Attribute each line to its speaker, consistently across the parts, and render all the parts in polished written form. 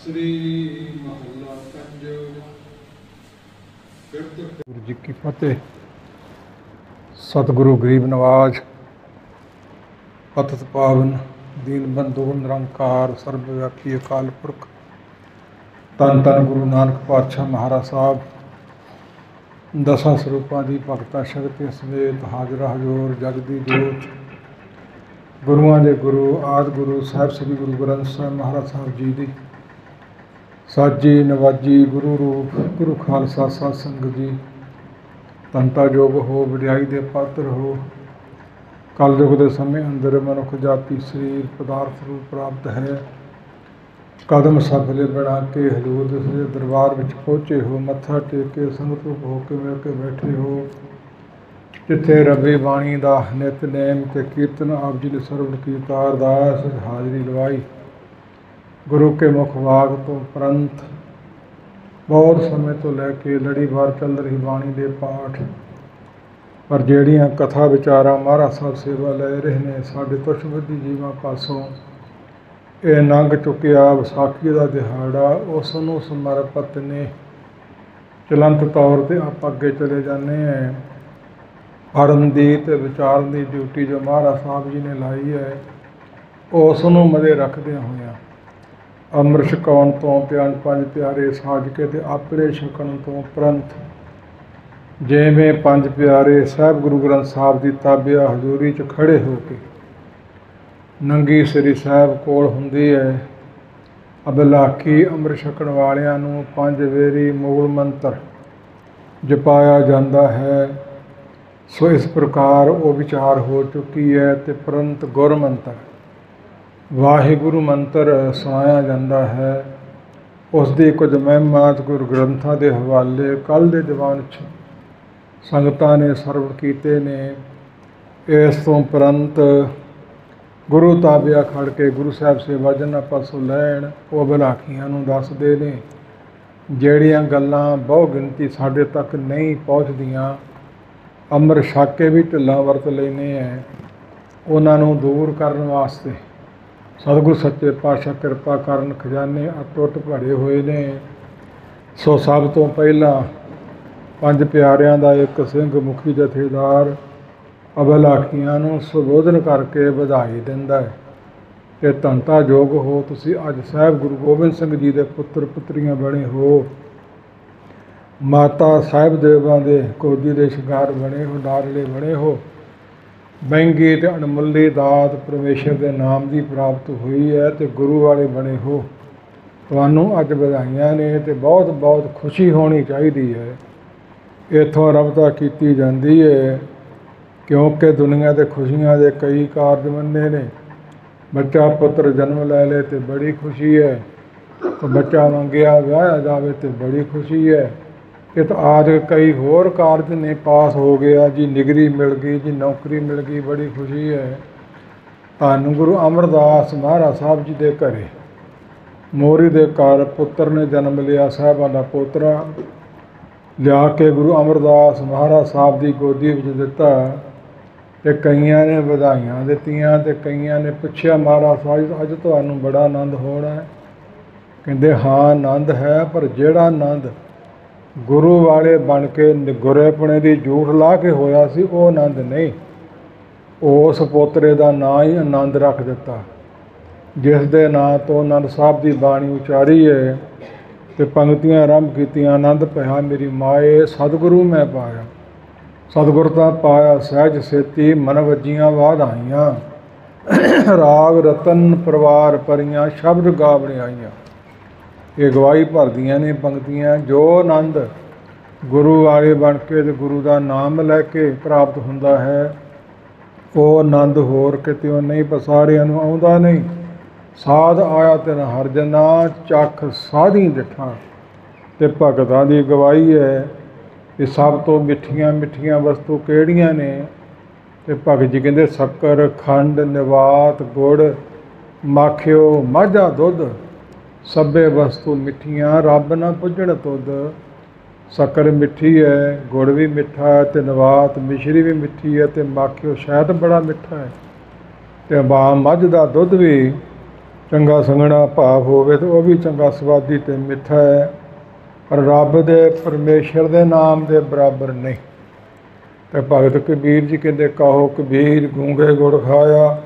Speaker 1: श्री महला पंजवा।
Speaker 2: गुरु जी की फतेह। सतगुरु गरीब नवाज, पतित पावन, दीन बंधु निरंकार, सर्वव्यापी अकाल पुरख, धन धन गुरु नानक पातशाह महाराज साहब, दसां ਸਰੂਪਾਂ ਦੀ ਭਗਤਾਂ ਸ਼ਕਤੀਆਂ ਸਮੇਤ ਹਾਜ਼ਰ ਹਜ਼ੂਰ ਜਗ ਦੀ ਜੋਤ, ਗੁਰੂਆਂ ਦੇ ਗੁਰੂ ਆਦਿ ਗੁਰੂ ਸਾਹਿਬ ਸ੍ਰੀ ਗੁਰੂ ਗ੍ਰੰਥ ਸਾਹਿਬ ਮਹਾਰਾਜ ਸਾਹਿਬ ਜੀ ਦੀ ਸਾਜੀ ਨਵਾਜੀ ਗੁਰੂ ਰੂਪ ਗੁਰੂ ਖਾਲਸਾ ਸਾਧ ਸੰਗਤ ਜੀ, ਧੰਤਾ ਯੋਗ ਹੋ, ਵਡਿਆਈ ਦੇ ਪਾਤਰ ਹੋ। ਕਲਯੁਗ ਦੇ ਸਮੇਂ ਅੰਦਰ ਮਨੁੱਖ ਜਾਤੀ ਸਰੀਰ ਪਦਾਰਥ ਰੂਪ ਪ੍ਰਾਪਤ ਹੈ। ਕਦਮ ਸਫਲੇ ਬਣਾ ਕੇ ਹਜ਼ੂਰ ਦੇ ਦਰਬਾਰ ਵਿੱਚ ਪਹੁੰਚੇ ਹੋ, ਮੱਥਾ ਟੇਕ ਕੇ ਸੰਗਤ ਰੂਪ ਹੋ ਕੇ ਮਿਲ ਕੇ ਬੈਠੇ ਹੋ। ਜਿੱਥੇ ਰੱਬੀ ਬਾਣੀ ਦਾ ਨਿਤਨੇਮ ਤੇ ਕੀਰਤਨ ਆਪ ਜੀ ਨੇ ਸਰਵਣ ਕੀਤਾ, ਅਰਦਾਸ ਹਾਜ਼ਰੀ ਲਵਾਈ। ਗੁਰੂ ਕੇ ਮੁਖ ਵਾਕ ਤੋਂ ਉਪਰੰਤ ਬਹੁਤ ਸਮੇਂ ਤੋਂ ਲੈ ਕੇ ਲੜੀਵਾਰ ਚੱਲ ਰਹੀ ਬਾਣੀ ਦੇ ਪਾਠ, ਪਰ ਜਿਹੜੀਆਂ ਕਥਾ ਵਿਚਾਰਾਂ ਮਹਾਰਾਜ ਸਾਹਿਬ ਸੇਵਾ ਲੈ ਰਹੇ ਨੇ, ਸਾਡੇ ਤੁਸ਼ਬੱਧੀ ਜੀਵਾਂ ਪਾਸੋਂ ਇਹ ਲੰਘ ਚੁੱਕਿਆ ਵਿਸਾਖੀ ਦਾ ਦਿਹਾੜਾ, ਉਸ ਨੂੰ ਸਮਰਪਿਤ ਨੇ। ਚਲੰਤ ਤੌਰ 'ਤੇ ਆਪਾਂ ਅੱਗੇ ਚਲੇ ਜਾਂਦੇ ਹਾਂ। ਪੜ੍ਹਨ ਦੀ ਅਤੇ ਵਿਚਾਰਨ ਦੀ ਡਿਊਟੀ ਜੋ ਮਹਾਰਾਜ ਸਾਹਿਬ ਜੀ ਨੇ ਲਾਈ ਹੈ, ਉਸ ਨੂੰ ਮੱਦੇ ਰੱਖਦਿਆਂ ਹੋਇਆਂ ਅੰਮ੍ਰਿਤ ਛਕਾਉਣ ਤੋਂ ਪੰਜ ਪਿਆਰੇ ਸਾਜ ਕੇ ਅਤੇ ਆਪਣੇ ਛਕਣ ਤੋਂ ਉਪਰੰਤ ਜਿਵੇਂ ਪੰਜ ਪਿਆਰੇ ਸਾਹਿਬ ਗੁਰੂ ਗ੍ਰੰਥ ਸਾਹਿਬ ਦੀ ਤਾਬਿਆ ਹਜ਼ੂਰੀ 'ਚ ਖੜ੍ਹੇ ਹੋ ਕੇ ਨੰਗੀ ਸ੍ਰੀ ਸਾਹਿਬ ਕੋਲ ਹੁੰਦੀ ਹੈ। ਅਬਲਾਖੀ ਅੰਮ੍ਰਿਤ ਛਕਣ ਵਾਲਿਆਂ ਨੂੰ 5 ਵੇਰੀ ਮੂਲ ਮੰਤਰ ਜਪਾਇਆ ਜਾਂਦਾ ਹੈ। ਸੋ ਇਸ ਪ੍ਰਕਾਰ ਉਹ ਵਿਚਾਰ ਹੋ ਚੁੱਕੀ ਹੈ ਅਤੇ ਪ੍ਰੰਤ ਗੁਰ ਮੰਤਰ ਵਾਹਿਗੁਰੂ ਮੰਤਰ ਸੁਣਾਇਆ ਜਾਂਦਾ ਹੈ। ਉਸ ਦੀ ਕੁਝ ਮਹਿਮਾ ਗੁਰੂ ਗ੍ਰੰਥਾਂ ਦੇ ਹਵਾਲੇ ਕੱਲ੍ਹ ਦੇ ਦੀਵਾਨ 'ਚ ਸੰਗਤਾਂ ਨੇ ਸਰਵਣ ਕੀਤੇ ਨੇ। ਇਸ ਤੋਂ ਉਪਰੰਤ ਗੁਰੂ ਤਾਬਿਆ ਖੜ੍ਹ ਕੇ ਗੁਰੂ ਸਾਹਿਬ ਸੇਵਾ ਜਿਨ੍ਹਾਂ ਪਾਸੋਂ ਲੈਣ, ਉਹ ਅਬਲਾਖੀਆਂ ਨੂੰ ਦੱਸਦੇ ਨੇ। ਜਿਹੜੀਆਂ ਗੱਲਾਂ ਬਹੁ ਗਿਣਤੀ ਸਾਡੇ ਤੱਕ ਨਹੀਂ ਪਹੁੰਚਦੀਆਂ, ਅੰਮ੍ਰਿਤ ਛਕ ਕੇ ਵੀ ਢਿੱਲਾਂ ਵਰਤ ਲੈਂਦੇ ਹੈ, ਉਹਨਾਂ ਨੂੰ ਦੂਰ ਕਰਨ ਵਾਸਤੇ ਸਤਿਗੁਰੂ ਸੱਚੇ ਪਾਤਸ਼ਾਹ ਕਿਰਪਾ ਕਰਨ, ਖਜ਼ਾਨੇ ਅਟੁੱਟ ਭਰੇ ਹੋਏ ਨੇ। ਸੋ ਸਭ ਤੋਂ ਪਹਿਲਾਂ ਪੰਜ ਪਿਆਰਿਆਂ ਦਾ ਇੱਕ ਸਿੰਘ ਮੁਖੀ ਜਥੇਦਾਰ ਅਬਲਾਖੀਆਂ ਨੂੰ ਸੰਬੋਧਨ ਕਰਕੇ ਵਧਾਈ ਦਿੰਦਾ ਹੈ ਕਿ ਧੰਤਾ ਯੋਗ ਹੋ, ਤੁਸੀਂ ਅੱਜ ਸਾਹਿਬ ਗੁਰੂ ਗੋਬਿੰਦ ਸਿੰਘ ਜੀ ਦੇ ਪੁੱਤਰ ਪੁੱਤਰੀਆਂ ਬਣੇ ਹੋ, ਮਾਤਾ ਸਾਹਿਬ ਦੇਵਾਂ ਦੇ ਗੋਦੀ ਦੇ ਸ਼ਿੰਗਾਰ ਬਣੇ ਹੋ, ਲਾਡਲੇ ਬਣੇ ਹੋ, ਮਹਿੰਗੀ ਅਤੇ ਅਣਮੁੱਲੀ ਦਾਤ ਪਰਮੇਸ਼ਰ ਦੇ ਨਾਮ ਦੀ ਪ੍ਰਾਪਤ ਹੋਈ ਹੈ ਅਤੇ ਗੁਰੂ ਵਾਲੇ ਬਣੇ ਹੋ। ਤੁਹਾਨੂੰ ਅੱਜ ਵਧਾਈਆਂ ਨੇ ਅਤੇ ਬਹੁਤ ਬਹੁਤ ਖੁਸ਼ੀ ਹੋਣੀ ਚਾਹੀਦੀ ਹੈ। ਇੱਥੋਂ ਰਬਤਾ ਕੀਤੀ ਜਾਂਦੀ ਹੈ, ਕਿਉਂਕਿ ਦੁਨੀਆ ਦੇ ਖੁਸ਼ੀਆਂ ਦੇ ਕਈ ਕਾਰਜ ਮੰਨੇ ਨੇ। ਬੱਚਾ ਪੁੱਤਰ ਜਨਮ ਲੈ ਲੇ ਅਤੇ ਬੜੀ ਖੁਸ਼ੀ ਹੈ, ਬੱਚਾ ਮੰਗਿਆ ਵਿਆਹਿਆ ਜਾਵੇ ਅਤੇ ਬੜੀ ਖੁਸ਼ੀ ਹੈ। ਇਹ ਤਾਂ ਆਦਿ ਕਈ ਹੋਰ ਕਾਰਜ ਨੇ, ਪਾਸ ਹੋ ਗਿਆ ਜੀ, ਨਿਗਰੀ ਮਿਲ ਗਈ ਜੀ, ਨੌਕਰੀ ਮਿਲ ਗਈ, ਬੜੀ ਖੁਸ਼ੀ ਹੈ। ਧੰਨ ਗੁਰੂ ਅਮਰਦਾਸ ਮਹਾਰਾਜ ਸਾਹਿਬ ਜੀ ਦੇ ਘਰੇ ਮੋਰੀ ਦੇ ਘਰ ਪੁੱਤਰ ਨੇ ਜਨਮ ਲਿਆ। ਸਾਹਿਬਾਂ ਦਾ ਪੋਤਰਾ ਲਿਆ ਕੇ ਗੁਰੂ ਅਮਰਦਾਸ ਮਹਾਰਾਜ ਸਾਹਿਬ ਦੀ ਗੋਦੀ ਵਿੱਚ ਦਿੱਤਾ ਅਤੇ ਕਈਆਂ ਨੇ ਵਧਾਈਆਂ ਦਿੱਤੀਆਂ ਅਤੇ ਕਈਆਂ ਨੇ ਪੁੱਛਿਆ, ਮਹਾਰਾਜ ਸਾਹਿਬ ਅੱਜ ਤੁਹਾਨੂੰ ਬੜਾ ਆਨੰਦ ਹੋਣਾ ਹੈ? ਕਹਿੰਦੇ ਹਾਂ ਆਨੰਦ ਹੈ, ਪਰ ਜਿਹੜਾ ਆਨੰਦ ਗੁਰੂ ਵਾਲੇ ਬਣ ਕੇ ਗੁਰੇਪਣੇ ਦੀ ਜੂਠ ਲਾ ਕੇ ਹੋਇਆ ਸੀ, ਉਹ ਆਨੰਦ ਨਹੀਂ। ਉਸ ਪੋਤਰੇ ਦਾ ਨਾਂ ਹੀ ਆਨੰਦ ਰੱਖ ਦਿੱਤਾ, ਜਿਸ ਦੇ ਨਾਂ ਤੋਂ ਆਨੰਦ ਸਾਹਿਬ ਦੀ ਬਾਣੀ ਉਚਾਰੀ ਹੈ ਅਤੇ ਪੰਗਤੀਆਂ ਆਰੰਭ ਕੀਤੀਆਂ। ਆਨੰਦ ਪਿਆ ਮੇਰੀ ਮਾਏ ਸਤਿਗੁਰੂ ਮੈਂ ਪਾਇਆ, ਸਤਿਗੁਰ ਤਾਂ ਪਾਇਆ ਸਹਿਜ ਸੇਤੀ, ਮਨ ਵੱਜੀਆਂ ਵਾਧਾਈਆਂ, ਰਾਗ ਰਤਨ ਪਰਿਵਾਰ ਭਰੀਆਂ, ਸ਼ਬਦ ਗਾਵਣੇ ਆਈਆਂ। ਇਹ ਗਵਾਹੀ ਭਰਦੀਆਂ ਨੇ ਪੰਗਤੀਆਂ। ਜੋ ਆਨੰਦ ਗੁਰੂ ਵਾਲੇ ਬਣ ਕੇ ਅਤੇ ਗੁਰੂ ਦਾ ਨਾਮ ਲੈ ਕੇ ਪ੍ਰਾਪਤ ਹੁੰਦਾ ਹੈ, ਉਹ ਆਨੰਦ ਹੋਰ ਕਿਤੇ ਨਹੀਂ, ਪਸਾਰਿਆਂ ਨੂੰ ਆਉਂਦਾ ਨਹੀਂ। ਸਾਧ ਆਇਆ ਤੈਨ ਹਰ ਜਨਾ, ਚੱਖ ਸਾਧੀ ਡਿਠਾ। ਅਤੇ ਭਗਤਾਂ ਦੀ ਗਵਾਹੀ ਹੈ ਕਿ ਸਭ ਤੋਂ ਮਿੱਠੀਆਂ ਮਿੱਠੀਆਂ ਵਸਤੂ ਕਿਹੜੀਆਂ ਨੇ? ਅਤੇ ਭਗਤ ਜੀ ਕਹਿੰਦੇ ਸ਼ੱਕਰ, ਖੰਡ, ਨਿਵਾਤ, ਗੁੜ, ਮਾਖਿਓ, ਮਾਝਾ ਦੁੱਧ, ਸਭੇ ਵਸਤੂ ਮਿੱਠੀਆਂ, ਰੱਬ ਨਾ ਪੁੱਜਣ ਤੁਧ। ਸ਼ੱਕਰ ਮਿੱਠੀ ਹੈ, ਗੁੜ ਵੀ ਮਿੱਠਾ ਹੈ, ਅਤੇ ਨਿਵਾਤ ਮਿਸ਼ਰੀ ਵੀ ਮਿੱਠੀ ਹੈ, ਅਤੇ ਮਾਖਿਓ ਸ਼ਹਿਦ ਬੜਾ ਮਿੱਠਾ ਹੈ, ਅਤੇ ਮੱਝ ਦਾ ਦੁੱਧ ਵੀ ਚੰਗਾ ਸੰਗਣਾ ਭਾਵ ਹੋਵੇ ਤਾਂ ਉਹ ਵੀ ਚੰਗਾ ਸਵਾਦੀ ਤੇ ਮਿੱਠਾ ਹੈ, ਪਰ ਰੱਬ ਦੇ ਪਰਮੇਸ਼ਰ ਦੇ ਨਾਮ ਦੇ ਬਰਾਬਰ ਨਹੀਂ। ਤੇ ਭਗਤ ਕਬੀਰ ਜੀ ਕਹਿੰਦੇ, ਕਹੋ ਕਬੀਰ ਗੂੰਗੇ ਗੁੜ ਖਾਇਆ,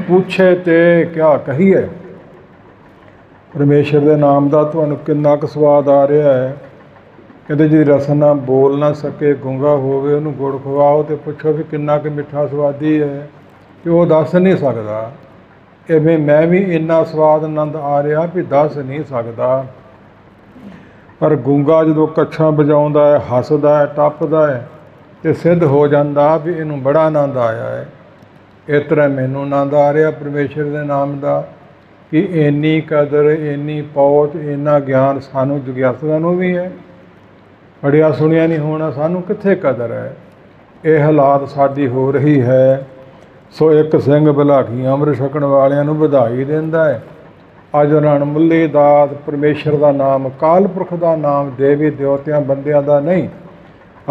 Speaker 2: ਪੁੱਛੇ ਤੇ ਕਿਆ ਕਹੀਏ। ਪਰਮੇਸ਼ਰ ਦੇ ਨਾਮ ਦਾ ਤੁਹਾਨੂੰ ਕਿੰਨਾ ਕੁ ਸਵਾਦ ਆ ਰਿਹਾ ਹੈ। ਕਹਿੰਦੇ ਜੀ ਰਸਨਾ ਬੋਲ ਨਾ ਸਕੇ, ਗੂੰਗਾ ਹੋਵੇ, ਉਹਨੂੰ ਗੁੜ ਖਵਾਓ ਤੇ ਪੁੱਛੋ ਵੀ ਕਿੰਨਾ ਕੁ ਮਿੱਠਾ ਸਵਾਦੀ ਹੈ, ਕਿ ਉਹ ਦੱਸ ਨਹੀਂ ਸਕਦਾ। ਇਵੇਂ ਮੈਂ ਵੀ ਇੰਨਾ ਸਵਾਦ ਆਨੰਦ ਆ ਰਿਹਾ ਵੀ ਦੱਸ ਨਹੀਂ ਸਕਦਾ। ਪਰ ਗੂੰਗਾ ਜਦੋਂ ਕੱਛਾਂ ਵਜਾਉਂਦਾ ਹੈ, ਹੱਸਦਾ ਹੈ, ਟੱਪਦਾ ਹੈ, ਤੇ ਸਿੱਧ ਹੋ ਜਾਂਦਾ ਵੀ ਇਹਨੂੰ ਬੜਾ ਆਨੰਦ ਆਇਆ ਹੈ। ਇਸ ਤਰ੍ਹਾਂ ਮੈਨੂੰ ਆਨੰਦ ਆ ਰਿਹਾ ਪਰਮੇਸ਼ਰ ਦੇ ਨਾਮ ਦਾ, ਕਿ ਇੰਨੀ ਕਦਰ, ਇੰਨੀ ਪਹੁੰਚ, ਇੰਨਾ ਗਿਆਨ ਸਾਨੂੰ ਜਗਿਆਸੂਆਂ ਨੂੰ ਵੀ ਹੈ। ਪੜ੍ਹਿਆ ਸੁਣਿਆ ਨਹੀਂ ਹੋਣਾ, ਸਾਨੂੰ ਕਿੱਥੇ ਕਦਰ ਹੈ। ਇਹ ਹਾਲਾਤ ਸਾਡੀ ਹੋ ਰਹੀ ਹੈ। ਸੋ ਇੱਕ ਸਿੰਘ ਭਲਾਖੀਆਂ ਅੰਮ੍ਰਿਤ ਛਕਣ ਵਾਲਿਆਂ ਨੂੰ ਵਧਾਈ ਦਿੰਦਾ ਹੈ। ਅੱਜ ਅਣਮੁੱਲੀ ਦਾਤ ਪਰਮੇਸ਼ਰ ਦਾ ਨਾਮ, ਅਕਾਲ ਪੁਰਖ ਦਾ ਨਾਮ, ਦੇਵੀ ਦੇਵਤਿਆਂ ਬੰਦਿਆਂ ਦਾ ਨਹੀਂ।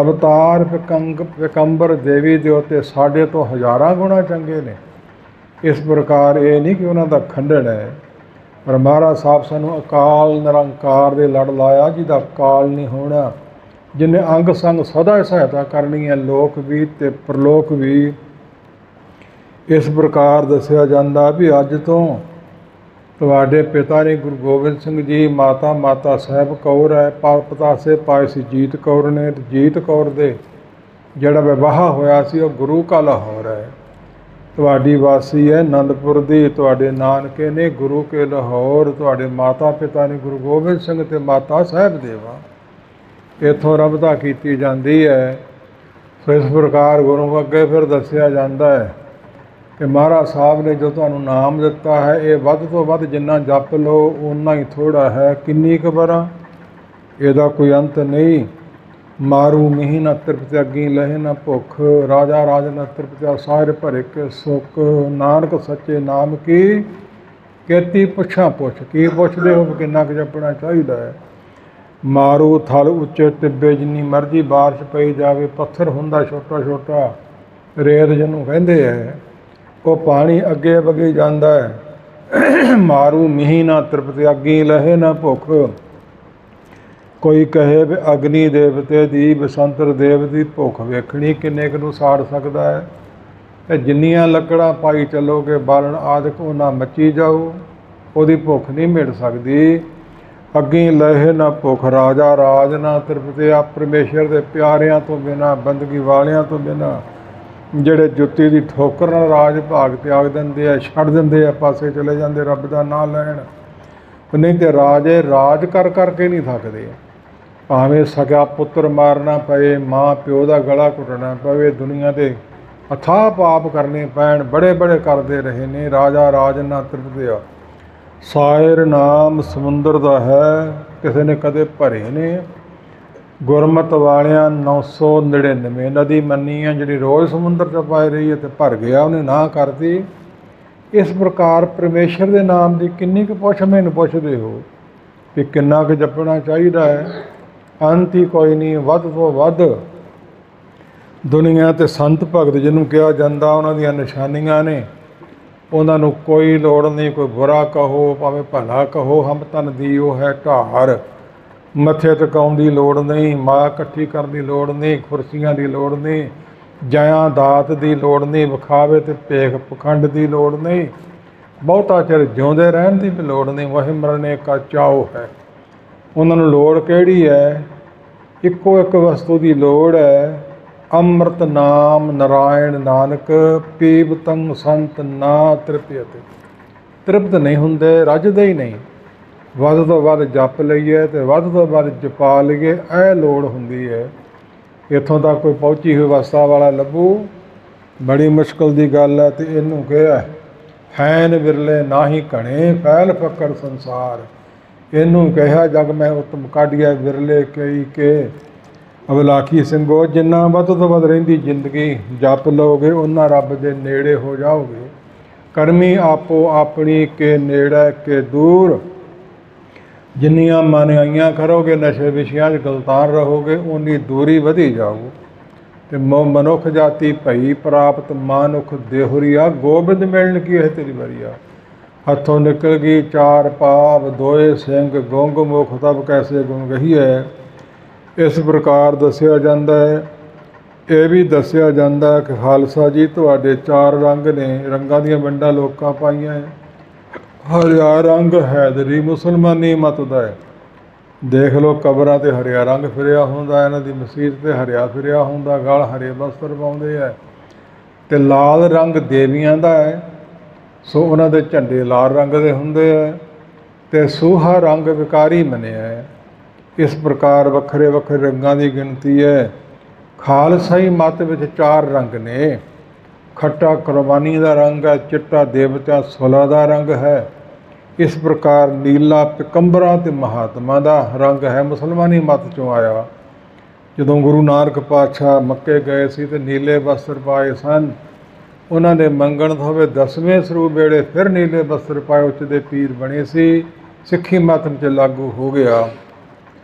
Speaker 2: ਅਵਤਾਰ ਪੈਗੰਬਰ ਦੇਵੀ ਦੇਵਤੇ ਸਾਡੇ ਤੋਂ ਹਜ਼ਾਰਾਂ ਗੁਣਾ ਚੰਗੇ ਨੇ। ਇਸ ਪ੍ਰਕਾਰ ਇਹ ਨਹੀਂ ਕਿ ਉਹਨਾਂ ਦਾ ਖੰਡਨ ਹੈ, ਪਰ ਮਹਾਰਾਜ ਸਾਹਿਬ ਸਾਨੂੰ ਅਕਾਲ ਨਿਰੰਕਾਰ ਦੇ ਲੜ ਲਾਇਆ, ਜਿਹਦਾ ਕਾਲ ਨਹੀਂ ਹੋਣਾ, ਜਿਹਨੇ ਅੰਗ ਸੰਗ ਸਦਾ ਸਹਾਇਤਾ ਕਰਨੀ ਹੈ, ਲੋਕ ਵੀ ਤੇ ਪ੍ਰਲੋਕ ਵੀ। ਇਸ ਪ੍ਰਕਾਰ ਦੱਸਿਆ ਜਾਂਦਾ ਵੀ ਅੱਜ ਤੋਂ ਤੁਹਾਡੇ ਪਿਤਾ ਨੇ ਗੁਰੂ ਗੋਬਿੰਦ ਸਿੰਘ ਜੀ, ਮਾਤਾ ਸਾਹਿਬ ਕੌਰ ਹੈ, ਪਤਾਸੇ ਪਾਏ ਸੀ ਜੀਤ ਕੌਰ ਨੇ। ਜੀਤ ਕੌਰ ਦੇ ਜਿਹੜਾ ਵਿਵਾਹ ਹੋਇਆ ਸੀ ਉਹ ਗੁਰੂ ਕਾ ਲਾਹੌਰ ਹੈ। ਤੁਹਾਡੀ ਵਾਸੀ ਹੈ ਆਨੰਦਪੁਰ ਦੀ, ਤੁਹਾਡੇ ਨਾਨਕੇ ਨੇ ਗੁਰੂ ਕੇ ਲਾਹੌਰ, ਤੁਹਾਡੇ ਮਾਤਾ ਪਿਤਾ ਨੇ ਗੁਰੂ ਗੋਬਿੰਦ ਸਿੰਘ ਤੇ ਮਾਤਾ ਸਾਹਿਬ ਦੇਵਾ। ਇੱਥੋਂ ਰਬਤਾ ਕੀਤੀ ਜਾਂਦੀ ਹੈ। ਸੋ ਇਸ ਪ੍ਰਕਾਰ ਗੁਰੂ ਅੱਗੇ ਫਿਰ ਦੱਸਿਆ ਜਾਂਦਾ ਹੈ ਕਿ ਮਹਾਰਾਜ ਸਾਹਿਬ ਨੇ ਜੋ ਤੁਹਾਨੂੰ ਨਾਮ ਦਿੱਤਾ ਹੈ, ਇਹ ਵੱਧ ਤੋਂ ਵੱਧ ਜਿੰਨਾ ਜਪ ਲਓ ਓਨਾ ਹੀ ਥੋੜ੍ਹਾ ਹੈ। ਕਿੰਨੀ ਕੁ ਵਾਰਾਂ, ਇਹਦਾ ਕੋਈ ਅੰਤ ਨਹੀਂ। ਮਾਰੂ ਮੀਂਹ ਨਾ ਤ੍ਰਿਪਤ ਅੱਗੀ, ਲਹੇ ਨਾ ਭੁੱਖ, ਰਾਜਾ ਰਾਜ ਨਾ ਤ੍ਰਿਪਤਿਆ, ਸਾਰੇ ਭਰੇ ਕੇ ਸੁੱਖ, ਨਾਨਕ ਸੱਚੇ ਨਾਮ ਕੀ ਕੀਤੀ ਪੁੱਛਾਂ ਪੁੱਛ। ਕੀ ਪੁੱਛਦੇ ਹੋ? ਕਿੰਨਾ ਕੁ ਜਪਣਾ ਚਾਹੀਦਾ ਹੈ। ਮਾਰੂ ਥਲ ਉੱਚੇ ਟਿੱਬੇ, ਜਿੰਨੀ ਮਰਜ਼ੀ ਬਾਰਿਸ਼ ਪਈ ਜਾਵੇ, ਪੱਥਰ ਹੁੰਦਾ ਛੋਟਾ ਛੋਟਾ, ਰੇਤ ਜਿਹਨੂੰ ਕਹਿੰਦੇ ਹੈ, ਉਹ ਪਾਣੀ ਅੱਗੇ ਵਗੀ ਜਾਂਦਾ ਹੈ। ਮਾਰੂ ਮੀਂਹ ਨਾ ਤ੍ਰਿਪਤ ਅੱਗੀ, ਲਹੇ ਨਾ ਭੁੱਖ। ਕੋਈ ਕਹੇ ਵੀ ਅਗਨੀ ਦੇਵਤੇ ਦੀ, ਬਸੰਤਰ ਦੇਵ ਦੀ ਭੁੱਖ ਵੇਖਣੀ ਕਿੰਨੇ ਕੁ ਨੂੰ ਸਾੜ ਸਕਦਾ ਹੈ। ਅਤੇ ਜਿੰਨੀਆਂ ਲੱਕੜਾਂ ਪਾਈ ਚੱਲੋਗੇ ਬਾਲਣ ਆਦਿਕ, ਉਹਨਾਂ ਮੱਚੀ ਜਾਊ, ਉਹਦੀ ਭੁੱਖ ਨਹੀਂ ਮਿਟ ਸਕਦੀ। ਅੱਗੀ ਲਹੇ ਨਾ ਭੁੱਖ, ਰਾਜਾ ਰਾਜ ਨਾ ਤ੍ਰਿਪਤਿਆ। ਪਰਮੇਸ਼ਰ ਦੇ ਪਿਆਰਿਆਂ ਤੋਂ ਬਿਨਾਂ, ਬੰਦਗੀ ਵਾਲਿਆਂ ਤੋਂ ਬਿਨਾਂ, ਜਿਹੜੇ ਜੁੱਤੀ ਦੀ ਠੋਕਰ ਨਾਲ ਰਾਜ ਭਾਗ ਤਿਆਗ ਦਿੰਦੇ ਆ, ਛੱਡ ਦਿੰਦੇ ਆ, ਪਾਸੇ ਚਲੇ ਜਾਂਦੇ ਰੱਬ ਦਾ ਨਾਂ ਲੈਣ। ਨਹੀਂ ਤੇ ਰਾਜੇ ਰਾਜ ਕਰ ਕਰਕੇ ਨਹੀਂ ਥੱਕਦੇ। ਭਾਵੇਂ ਸਗਾ ਪੁੱਤਰ ਮਾਰਨਾ ਪਏ, ਮਾਂ ਪਿਓ ਦਾ ਗਲਾ ਘੁੱਟਣਾ ਪਵੇ, ਦੁਨੀਆ ਦੇ ਅਥਾਹ ਪਾਪ ਕਰਨੇ ਪੈਣ, ਬੜੇ ਬੜੇ ਕਰਦੇ ਰਹੇ ਨੇ। ਰਾਜਾ ਰਾਜ ਨਾ ਤ੍ਰਿਪਤਿਆ। ਸਾਇਰ ਨਾਮ ਸਮੁੰਦਰ ਦਾ ਹੈ, ਕਿਸੇ ਨੇ ਕਦੇ ਭਰੇ ਨੇ। ਗੁਰਮਤ ਵਾਲਿਆਂ 999 ਨਦੀ ਮੰਨੀ ਹੈ, ਜਿਹੜੀ ਰੋਜ਼ ਸਮੁੰਦਰ 'ਚ ਪਾਈ ਰਹੀ ਹੈ, ਤੇ ਭਰ ਗਿਆ, ਉਹਨੇ ਨਾ ਕਰਦੀ। ਇਸ ਪ੍ਰਕਾਰ ਪਰਮੇਸ਼ਰ ਦੇ ਨਾਮ ਦੀ ਕਿੰਨੀ ਕੁ ਪੁੱਛ ਮੈਨੂੰ ਪੁੱਛਦੇ ਹੋ ਕਿ ਕਿੰਨਾ ਕੁ ਜਪਣਾ ਚਾਹੀਦਾ ਹੈ। ਅੰਤ ਹੀ ਕੋਈ ਨਹੀਂ। ਵੱਧ ਤੋਂ ਵੱਧ ਦੁਨੀਆ 'ਤੇ ਸੰਤ ਭਗਤ ਜਿਹਨੂੰ ਕਿਹਾ ਜਾਂਦਾ, ਉਹਨਾਂ ਦੀਆਂ ਨਿਸ਼ਾਨੀਆਂ ਨੇ। ਉਹਨਾਂ ਨੂੰ ਕੋਈ ਲੋੜ ਨਹੀਂ, ਕੋਈ ਬੁਰਾ ਕਹੋ ਭਾਵੇਂ ਭਲਾ ਕਹੋ, ਹਮ ਤਨ ਦੀ ਉਹ ਹੈ ਢਾਰ। ਮੱਥੇ ਟਿਕਾਉਣ ਦੀ ਲੋੜ ਨਹੀਂ, ਮਾਂ ਇਕੱਠੀ ਕਰਨ ਦੀ ਲੋੜ ਨਹੀਂ, ਕੁਰਸੀਆਂ ਦੀ ਲੋੜ ਨਹੀਂ, ਜਾਇਆਂ ਦਾਤ ਦੀ ਲੋੜ ਨਹੀਂ, ਵਿਖਾਵੇ ਅਤੇ ਭੇਖ ਪਖੰਡ ਦੀ ਲੋੜ ਨਹੀਂ, ਬਹੁਤਾ ਚਿਰ ਜਿਉਂਦੇ ਰਹਿਣ ਦੀ ਵੀ ਲੋੜ ਨਹੀਂ। ਵਹੀ ਮਰਨੇ ਕਾ ਚਾਓ ਹੈ। ਉਹਨਾਂ ਨੂੰ ਲੋੜ ਕਿਹੜੀ ਹੈ? ਇੱਕੋ ਇੱਕ ਵਸਤੂ ਦੀ ਲੋੜ ਹੈ, ਅੰਮ੍ਰਿਤ ਨਾਮ ਨਾਰਾਇਣ ਨਾਨਕ ਪੀਬਤੰ ਸੰਤ ਨਾ ਤ੍ਰਿਪਯਤੇ। ਤ੍ਰਿਪਤ ਨਹੀਂ ਹੁੰਦੇ, ਰੱਜਦੇ ਹੀ ਨਹੀਂ। ਵੱਧ ਤੋਂ ਵੱਧ ਜਪ ਲਈਏ ਅਤੇ ਵੱਧ ਤੋਂ ਵੱਧ ਜਪਾ ਲਈਏ, ਇਹ ਲੋੜ ਹੁੰਦੀ ਹੈ। ਇੱਥੋਂ ਤੱਕ ਕੋਈ ਪਹੁੰਚੀ ਹੋਈ ਅਵਸਥਾ ਵਾਲਾ ਲੱਭੂ, ਬੜੀ ਮੁਸ਼ਕਿਲ ਦੀ ਗੱਲ ਹੈ। ਅਤੇ ਇਹਨੂੰ ਕਿਹਾ ਹੈਨ ਵਿਰਲੇ ਨਾਹੀ ਘਣੇ, ਫੈਲ ਫਕਰ ਸੰਸਾਰ। ਇਹਨੂੰ ਕਿਹਾ ਜਗ ਮੈਂ ਉਤਮ ਕਾਢੀਆ, ਵਿਰਲੇ ਕਈ ਕੇ ਅਵਲਾਖੀ ਸਿੰਘੋ। ਜਿੰਨਾ ਵੱਧ ਤੋਂ ਵੱਧ ਰਹਿੰਦੀ ਜ਼ਿੰਦਗੀ ਜਪ ਲਓਗੇ, ਉਹਨਾਂ ਰੱਬ ਦੇ ਨੇੜੇ ਹੋ ਜਾਓਗੇ। ਕਰਮੀ ਆਪੋ ਆਪਣੀ ਕੇ ਨੇੜੇ ਕੇ ਦੂਰ। ਜਿੰਨੀਆਂ ਮਨਿਆਈਆਂ ਕਰੋਗੇ, ਨਸ਼ੇ ਵਿਸ਼ਿਆਂ 'ਚ ਗਲਤਾਨ ਰਹੋਗੇ, ਉਨੀ ਦੂਰੀ ਵਧੀ ਜਾਊ। ਅਤੇ ਮਨੁੱਖ ਜਾਤੀ ਭਈ ਪ੍ਰਾਪਤ ਮਾਨੁਖ ਦੇਹੁਰੀਆ, ਗੋਬਿੰਦ ਮਿਲਣ ਕੀ ਹੈ ਤੇਰੀ ਵਰੀਆ। हथों निकल गई चार पाप दोए सिंह गुंग मुख तब कैसे गुण गहीए। इस प्रकार दसिया जाता है। ਇਹ ਵੀ ਦੱਸਿਆ ਜਾਂਦਾ ਕਿ ਖਾਲਸਾ ਜੀ ਤੁਹਾਡੇ ਚਾਰ ਰੰਗ ਨੇ, ਰੰਗਾਂ ਦੀਆਂ ਵੰਡਾਂ ਲੋਕਾਂ ਪਾਈਆਂ ਹੈ। ਹਰਿਆ ਰੰਗ ਹੈਦਰੀ ਮੁਸਲਮਾਨੀ ਮਤ ਦਾ ਹੈ। ਦੇਖ ਲਓ ਕਬਰਾਂ 'ਤੇ ਹਰਿਆ ਰੰਗ ਫਿਰਿਆ ਹੁੰਦਾ, ਇਹਨਾਂ ਦੀ ਮਸੀਤ 'ਤੇ ਹਰਿਆ ਫਿਰਿਆ ਹੁੰਦਾ, ਗਲ ਹਰੇ ਬਸਤਰ ਪਾਉਂਦੇ ਹੈ। ਅਤੇ ਲਾਲ ਰੰਗ ਦੇਵੀਆਂ ਦਾ ਹੈ, ਸੋ ਉਹਨਾਂ ਦੇ ਝੰਡੇ ਲਾਲ ਰੰਗ ਦੇ ਹੁੰਦੇ ਹੈ। ਅਤੇ ਸੂਹਾ ਰੰਗ ਵਿਕਾਰੀ ਮੰਨਿਆ ਹੈ। ਇਸ ਪ੍ਰਕਾਰ ਵੱਖਰੇ ਵੱਖਰੇ ਰੰਗਾਂ ਦੀ ਗਿਣਤੀ ਹੈ। ਖਾਲਸਾਈ ਮੱਤ ਵਿੱਚ ਚਾਰ ਰੰਗ ਨੇ। ਖੱਟਾ ਕੁਰਬਾਨੀ ਦਾ ਰੰਗ ਹੈ, ਚਿੱਟਾ ਦੇਵਤਿਆਂ ਸੁਲ੍ਹਾ ਦਾ ਰੰਗ ਹੈ। ਇਸ ਪ੍ਰਕਾਰ ਨੀਲਾ ਪਿਕੰਬਰਾਂ ਅਤੇ ਮਹਾਤਮਾ ਦਾ ਰੰਗ ਹੈ। ਮੁਸਲਮਾਨੀ ਮੱਤ 'ਚੋਂ ਆਇਆ। ਜਦੋਂ ਗੁਰੂ ਨਾਨਕ ਪਾਤਸ਼ਾਹ ਮੱਕੇ ਗਏ ਸੀ ਅਤੇ ਨੀਲੇ ਵਸਤਰ ਪਾਏ ਸਨ। ਉਹਨਾਂ ਦੇ ਮੰਗਣ ਤੋਂ ਹੋਵੇ 10ਵੇਂ ਸਰੂਪ ਵੇਲੇ ਫਿਰ ਨੀਲੇ ਵਸਤਰ ਪਾਏ, ਉੱਚ ਦੇ ਪੀਰ ਬਣੇ ਸੀ। ਸਿੱਖੀ ਮੱਤ 'ਚ ਲਾਗੂ ਹੋ ਗਿਆ।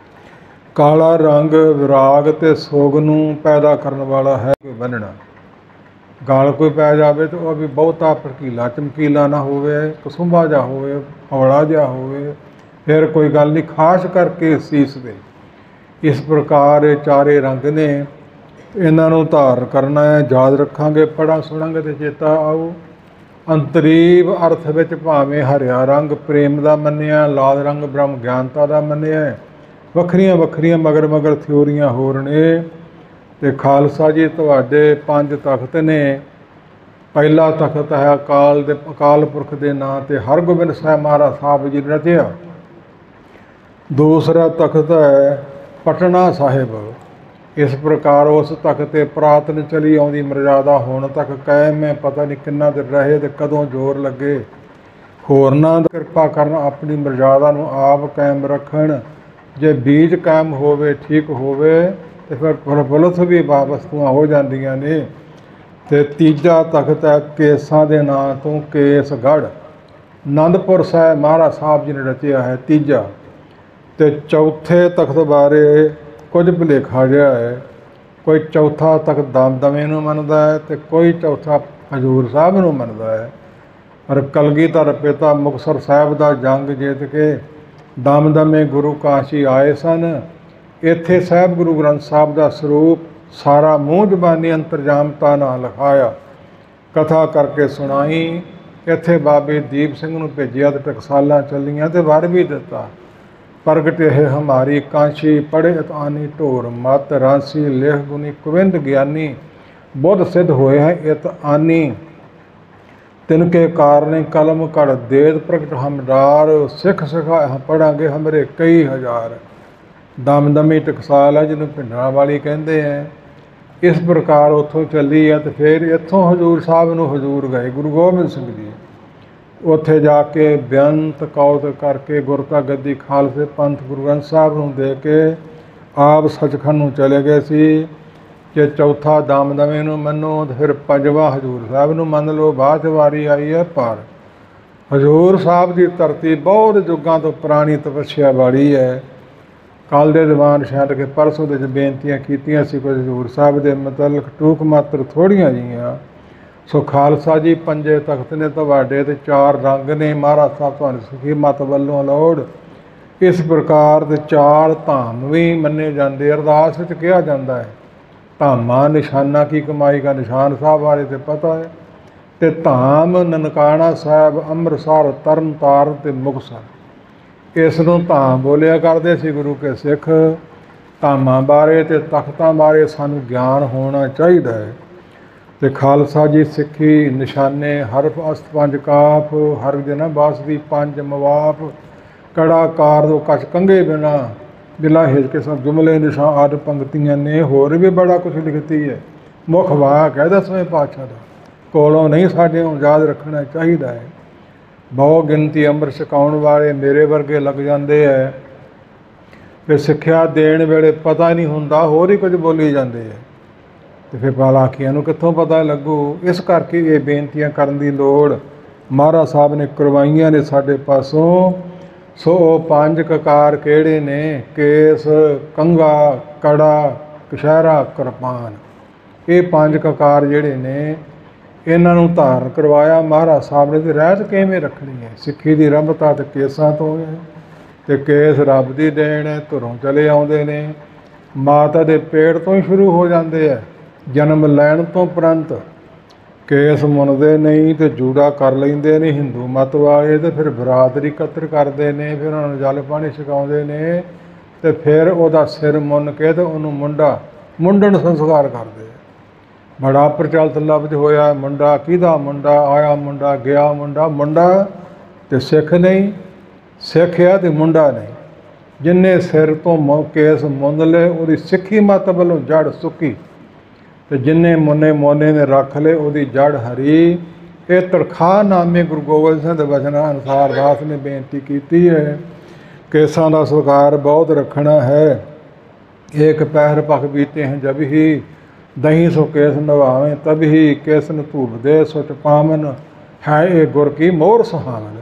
Speaker 2: ਕਾਲਾ ਰੰਗ ਵਿਰਾਗ ਅਤੇ ਸੋਗ ਨੂੰ ਪੈਦਾ ਕਰਨ ਵਾਲਾ ਹੈ। ਕੋਈ ਬੰਨਣਾ ਗਾਲ ਕੋਈ ਪੈ ਜਾਵੇ ਤਾਂ ਉਹ ਵੀ ਬਹੁਤਾ ਭੜਕੀਲਾ ਚਮਕੀਲਾ ਨਾ ਹੋਵੇ, ਕਸੁੰਭਾ ਜਿਹਾ ਹੋਵੇ, ਹੌਲਾ ਜਿਹਾ ਹੋਵੇ, ਫਿਰ ਕੋਈ ਗੱਲ ਨਹੀਂ, ਖਾਸ ਕਰਕੇ ਸੀਸ ਦੇ। ਇਸ ਪ੍ਰਕਾਰ ਇਹ ਚਾਰੇ ਰੰਗ ਨੇ। ਇਹਨਾਂ ਨੂੰ ਧਾਰਨ ਕਰਨਾ ਹੈ, ਯਾਦ ਰੱਖਾਂਗੇ, ਪੜ੍ਹਾਂ ਸੁਣਾਂਗੇ ਅਤੇ ਚੇਤਾ ਆਊ। ਅੰਤਰੀਵ ਅਰਥ ਵਿੱਚ ਭਾਵੇਂ ਹਰਿਆ ਰੰਗ ਪ੍ਰੇਮ ਦਾ ਮੰਨਿਆ, ਲਾਲ ਰੰਗ ਬ੍ਰਹਮ ਗਿਆਨਤਾ ਦਾ ਮੰਨਿਆ। ਵੱਖਰੀਆਂ ਵੱਖਰੀਆਂ ਮਗਰ ਮਗਰ ਥਿਊਰੀਆਂ ਹੋਰ ਨੇ। ਅਤੇ ਖਾਲਸਾ ਜੀ ਤੁਹਾਡੇ 5 ਤਖਤ ਨੇ। ਪਹਿਲਾ ਤਖਤ ਹੈ ਅਕਾਲ ਪੁਰਖ ਦੇ ਨਾਂ 'ਤੇ ਹਰਗੋਬਿੰਦ ਸਾਹਿਬ ਮਹਾਰਾਜ ਸਾਹਿਬ ਜੀ ਨੇ ਰਚਿਆ। ਦੂਸਰਾ ਤਖਤ ਹੈ ਪਟਨਾ ਸਾਹਿਬ। ਇਸ ਪ੍ਰਕਾਰ ਉਸ ਤਖਤ 'ਤੇ ਪੁਰਾਤਨ ਚਲੀ ਆਉਂਦੀ ਮਰਜ਼ਾਦਾ ਹੁਣ ਤੱਕ ਕਾਇਮ ਹੈ। ਪਤਾ ਨਹੀਂ ਕਿੰਨਾ ਦਿਨ ਰਹੇ ਅਤੇ ਕਦੋਂ ਜ਼ੋਰ ਲੱਗੇ। ਹੋਰਨਾਂ ਦੀ ਕਿਰਪਾ ਕਰਨ, ਆਪਣੀ ਮਰਜ਼ਾਦਾ ਨੂੰ ਆਪ ਕਾਇਮ ਰੱਖਣ। ਜੇ ਬੀਜ ਕਾਇਮ ਹੋਵੇ, ਠੀਕ ਹੋਵੇ, ਅਤੇ ਫਿਰ ਪ੍ਰਫੁੱਲਤ ਵੀ ਵਸਤੂਆਂ ਹੋ ਜਾਂਦੀਆਂ ਨੇ। ਅਤੇ ਤੀਜਾ ਤਖਤ ਹੈ ਕੇਸਾਂ ਦੇ ਨਾਂ ਤੋਂ ਕੇਸਗੜ੍ਹ। ਆਨੰਦਪੁਰ ਸਾਹਿਬ ਮਹਾਰਾਜ ਸਾਹਿਬ ਜੀ ਨੇ ਰਚਿਆ ਹੈ ਤੀਜਾ। ਅਤੇ ਚੌਥੇ ਤਖਤ ਬਾਰੇ ਕੁਝ ਭੁਲੇਖਾ ਜਿਹਾ ਹੈ। ਕੋਈ ਚੌਥਾ ਤਖਤ ਦਮਦਮੇ ਨੂੰ ਮੰਨਦਾ ਹੈ ਅਤੇ ਕੋਈ ਚੌਥਾ ਹਜ਼ੂਰ ਸਾਹਿਬ ਨੂੰ ਮੰਨਦਾ ਹੈ। ਪਰ ਕਲਗੀਧਰ ਪਿਤਾ ਮੁਕਤਸਰ ਸਾਹਿਬ ਦਾ ਜੰਗ ਜਿੱਤ ਕੇ ਦਮਦਮੇ ਗੁਰੂ ਕਾਸ਼ੀ ਆਏ ਸਨ। ਇੱਥੇ ਸਾਹਿਬ ਗੁਰੂ ਗ੍ਰੰਥ ਸਾਹਿਬ ਦਾ ਸਰੂਪ ਸਾਰਾ ਮੂੰਹ ਜ਼ਬਾਨੀ ਅੰਤਰਜਾਮਤਾ ਨਾਲ ਲਿਖਾਇਆ, ਕਥਾ ਕਰਕੇ ਸੁਣਾਈ। ਇੱਥੇ ਬਾਬੇ ਦੀਪ ਸਿੰਘ ਨੂੰ ਭੇਜਿਆ ਅਤੇ ਟਕਸਾਲਾਂ ਚੱਲੀਆਂ ਅਤੇ ਵਰ ਵੀ ਦਿੱਤਾ। ਪ੍ਰਗਟ ਇਹ ਹਮਾਰੀ ਕਾਂਸ਼ੀ ਪੜ੍ਹੇ ਅਤਾਨੀ ਢੋਰ ਮਤ ਰਾਂਸੀ ਲੇਖ ਗੁਣੀ ਕੁਵਿੰਦ ਗਿਆਨੀ ਬੁੱਧ ਸਿੱਧ ਹੋਏ ਹੈ ਇਤ ਆਨੀ। तिनके कारणे कलम कड़ देद प्रगट हमदार सिख सिखा पढ़ांगे हमरे कई हज़ार। दमदमी टकसाल है जिन्होंने भिंडरां वाली कहते हैं। इस प्रकार उत्थों चली है तो फिर इत्थों हजूर साहब नूं हजूर गए गुरु गोबिंद सिंह जी। उत्थे जाके बेअंत कौत करके गुरता गद्दी खालसे पंथ गुरु ग्रंथ साहब नूं दे के आप सचखंड नूं चले गए सी। जे चौथा दमदमे नूं मनो तो फिर पंजवां हजूर साहब नूं मन लो। बाद वारी आई है पर हजूर साहब की धरती बहुत युगों तो पुरानी तपस्या वाली है। कल के दीवान छड्ड के परसों दे बेनतियां कीतियां सी कुछ हजूर साहब के मतलब टूक मात्र थोड़ियां जिहियां। सो खालसा जी पंजे तख्त ने तुहाडे ते चार रंग ने। महाराज साहब तुहानूं सुखी मत वल्लों लोड़। इस प्रकार दे चार धाम भी मन्ने जाते। अरदास विच कहा जाता है धामा निशाना की कमाई का निशान साहब बारे तो पता है। तो धाम ननकाना साहब अमृतसर तरन ताਰਨ ते मुक्तसर इस नूं धाम बोलिया करते सी गुरु के सिख। धामां बारे ते तख्तां बारे सानूं ज्ञान होना चाहिए है। तो खालसा जी सिक्खी निशाने हरफ अस्त पंज काफ हर दिन बासदी पंज मवाप कड़ा कार दो कच कंघे बिना बिला हिज के सब जुमले निशान आदि पंक्तियां ने। होर भी बड़ा कुछ लिखती है। मुख वाक है 10वें पातशाह का कोलों नहीं साढ़े याद रखना चाहिए है। बहु गिनती अमृत छकाउण वाले मेरे वर्गे लग जाते हैं फिर सिक्ख्या देण वेले पता नहीं हुंदा होर ही कुछ बोली जाते हैं। तो फिर पालाखियां नूं कित्थों पता लगू। इस करके ये बेनतियां करन दी लोड़ महाराज साहब ने करवाइयां ने साडे पासों। सो पंज ककार किहड़े ने? केस कंघा कड़ा कशहरा कृपान। ये पंज ककार जिहड़े ने ਇਹਨਾਂ ਨੂੰ ਧਾਰਨ ਕਰਵਾਇਆ ਮਹਾਰਾਜ ਸਾਹਿਬ ਨੇ। ਤੇ ਰਹਿਤ ਕਿਵੇਂ ਰੱਖਣੀ ਹੈ? ਸਿੱਖੀ ਦੀ ਰੰਭਤਾ ਤੇ ਕੇਸਾਂ ਤੋਂ ਹੈ, ਤੇ ਕੇਸ ਰੱਬ ਦੀ ਦੇਣ ਹੈ। ਧੁਰੋਂ ਚਲੇ ਆਉਂਦੇ ਨੇ, ਮਾਤਾ ਦੇ ਪੇਟ ਤੋਂ ਹੀ ਸ਼ੁਰੂ ਹੋ ਜਾਂਦੇ ਹੈ। ਜਨਮ ਲੈਣ ਤੋਂ ਉਪਰੰਤ ਕੇਸ ਮੁੰਨਦੇ ਨਹੀਂ ਤੇ ਜੂੜਾ ਕਰ ਲੈਂਦੇ ਨੇ ਹਿੰਦੂ ਮਤ ਵਾਲੇ। ਤੇ ਫਿਰ ਬਰਾਦਰੀ ਇਕੱਤਰ ਕਰਦੇ ਨੇ, ਫਿਰ ਉਹਨਾਂ ਨੂੰ ਜਲ ਪਾਣੀ ਛਕਾਉਂਦੇ ਨੇ, ਤੇ ਫਿਰ ਉਹਦਾ ਸਿਰ ਮੁੰਨ ਕੇ ਤੇ ਉਹਨੂੰ ਮੁੰਡਣ ਸੰਸਕਾਰ ਕਰਦੇ। ਬੜਾ ਪ੍ਰਚਲਿਤ ਲਫ਼ਜ਼ ਹੋਇਆ ਮੁੰਡਾ। ਕਿਹਦਾ ਮੁੰਡਾ? ਆਇਆ ਮੁੰਡਾ, ਗਿਆ ਮੁੰਡਾ। ਮੁੰਡਾ ਤੇ ਸਿੱਖ ਨਹੀਂ, ਸਿੱਖ ਆ ਤੇ ਮੁੰਡਾ ਨਹੀਂ। ਜਿੰਨੇ ਸਿਰ ਤੋਂ ਕੇਸ ਮੁੰਨ ਲਏ ਉਹਦੀ ਸਿੱਖੀ ਮਤ ਵੱਲੋਂ ਜੜ ਸੁੱਕੀ, ਤੇ ਜਿੰਨੇ ਮੋਨੇ ਨੇ ਰੱਖ ਲਏ ਉਹਦੀ ਜੜ ਹਰੀ। ਇਹ ਤੜਖਾਹਨਾਮੇ ਗੁਰੂ ਗੋਬਿੰਦ ਸਿੰਘ ਦੇ ਵਚਨਾਂ ਅਨੁਸਾਰ ਦਾਸ ਨੇ ਬੇਨਤੀ ਕੀਤੀ ਹੈ। ਕੇਸਾਂ ਦਾ ਸਤਿਕਾਰ ਬਹੁਤ ਰੱਖਣਾ ਹੈ। ਏਕ ਪਹਿਰ ਪਖ ਬੀਤੇ हैं जब ही दही सो केस नभावें तब ही केसन धूप दे सुच पावन है ये गुर की मोहर सुहावन।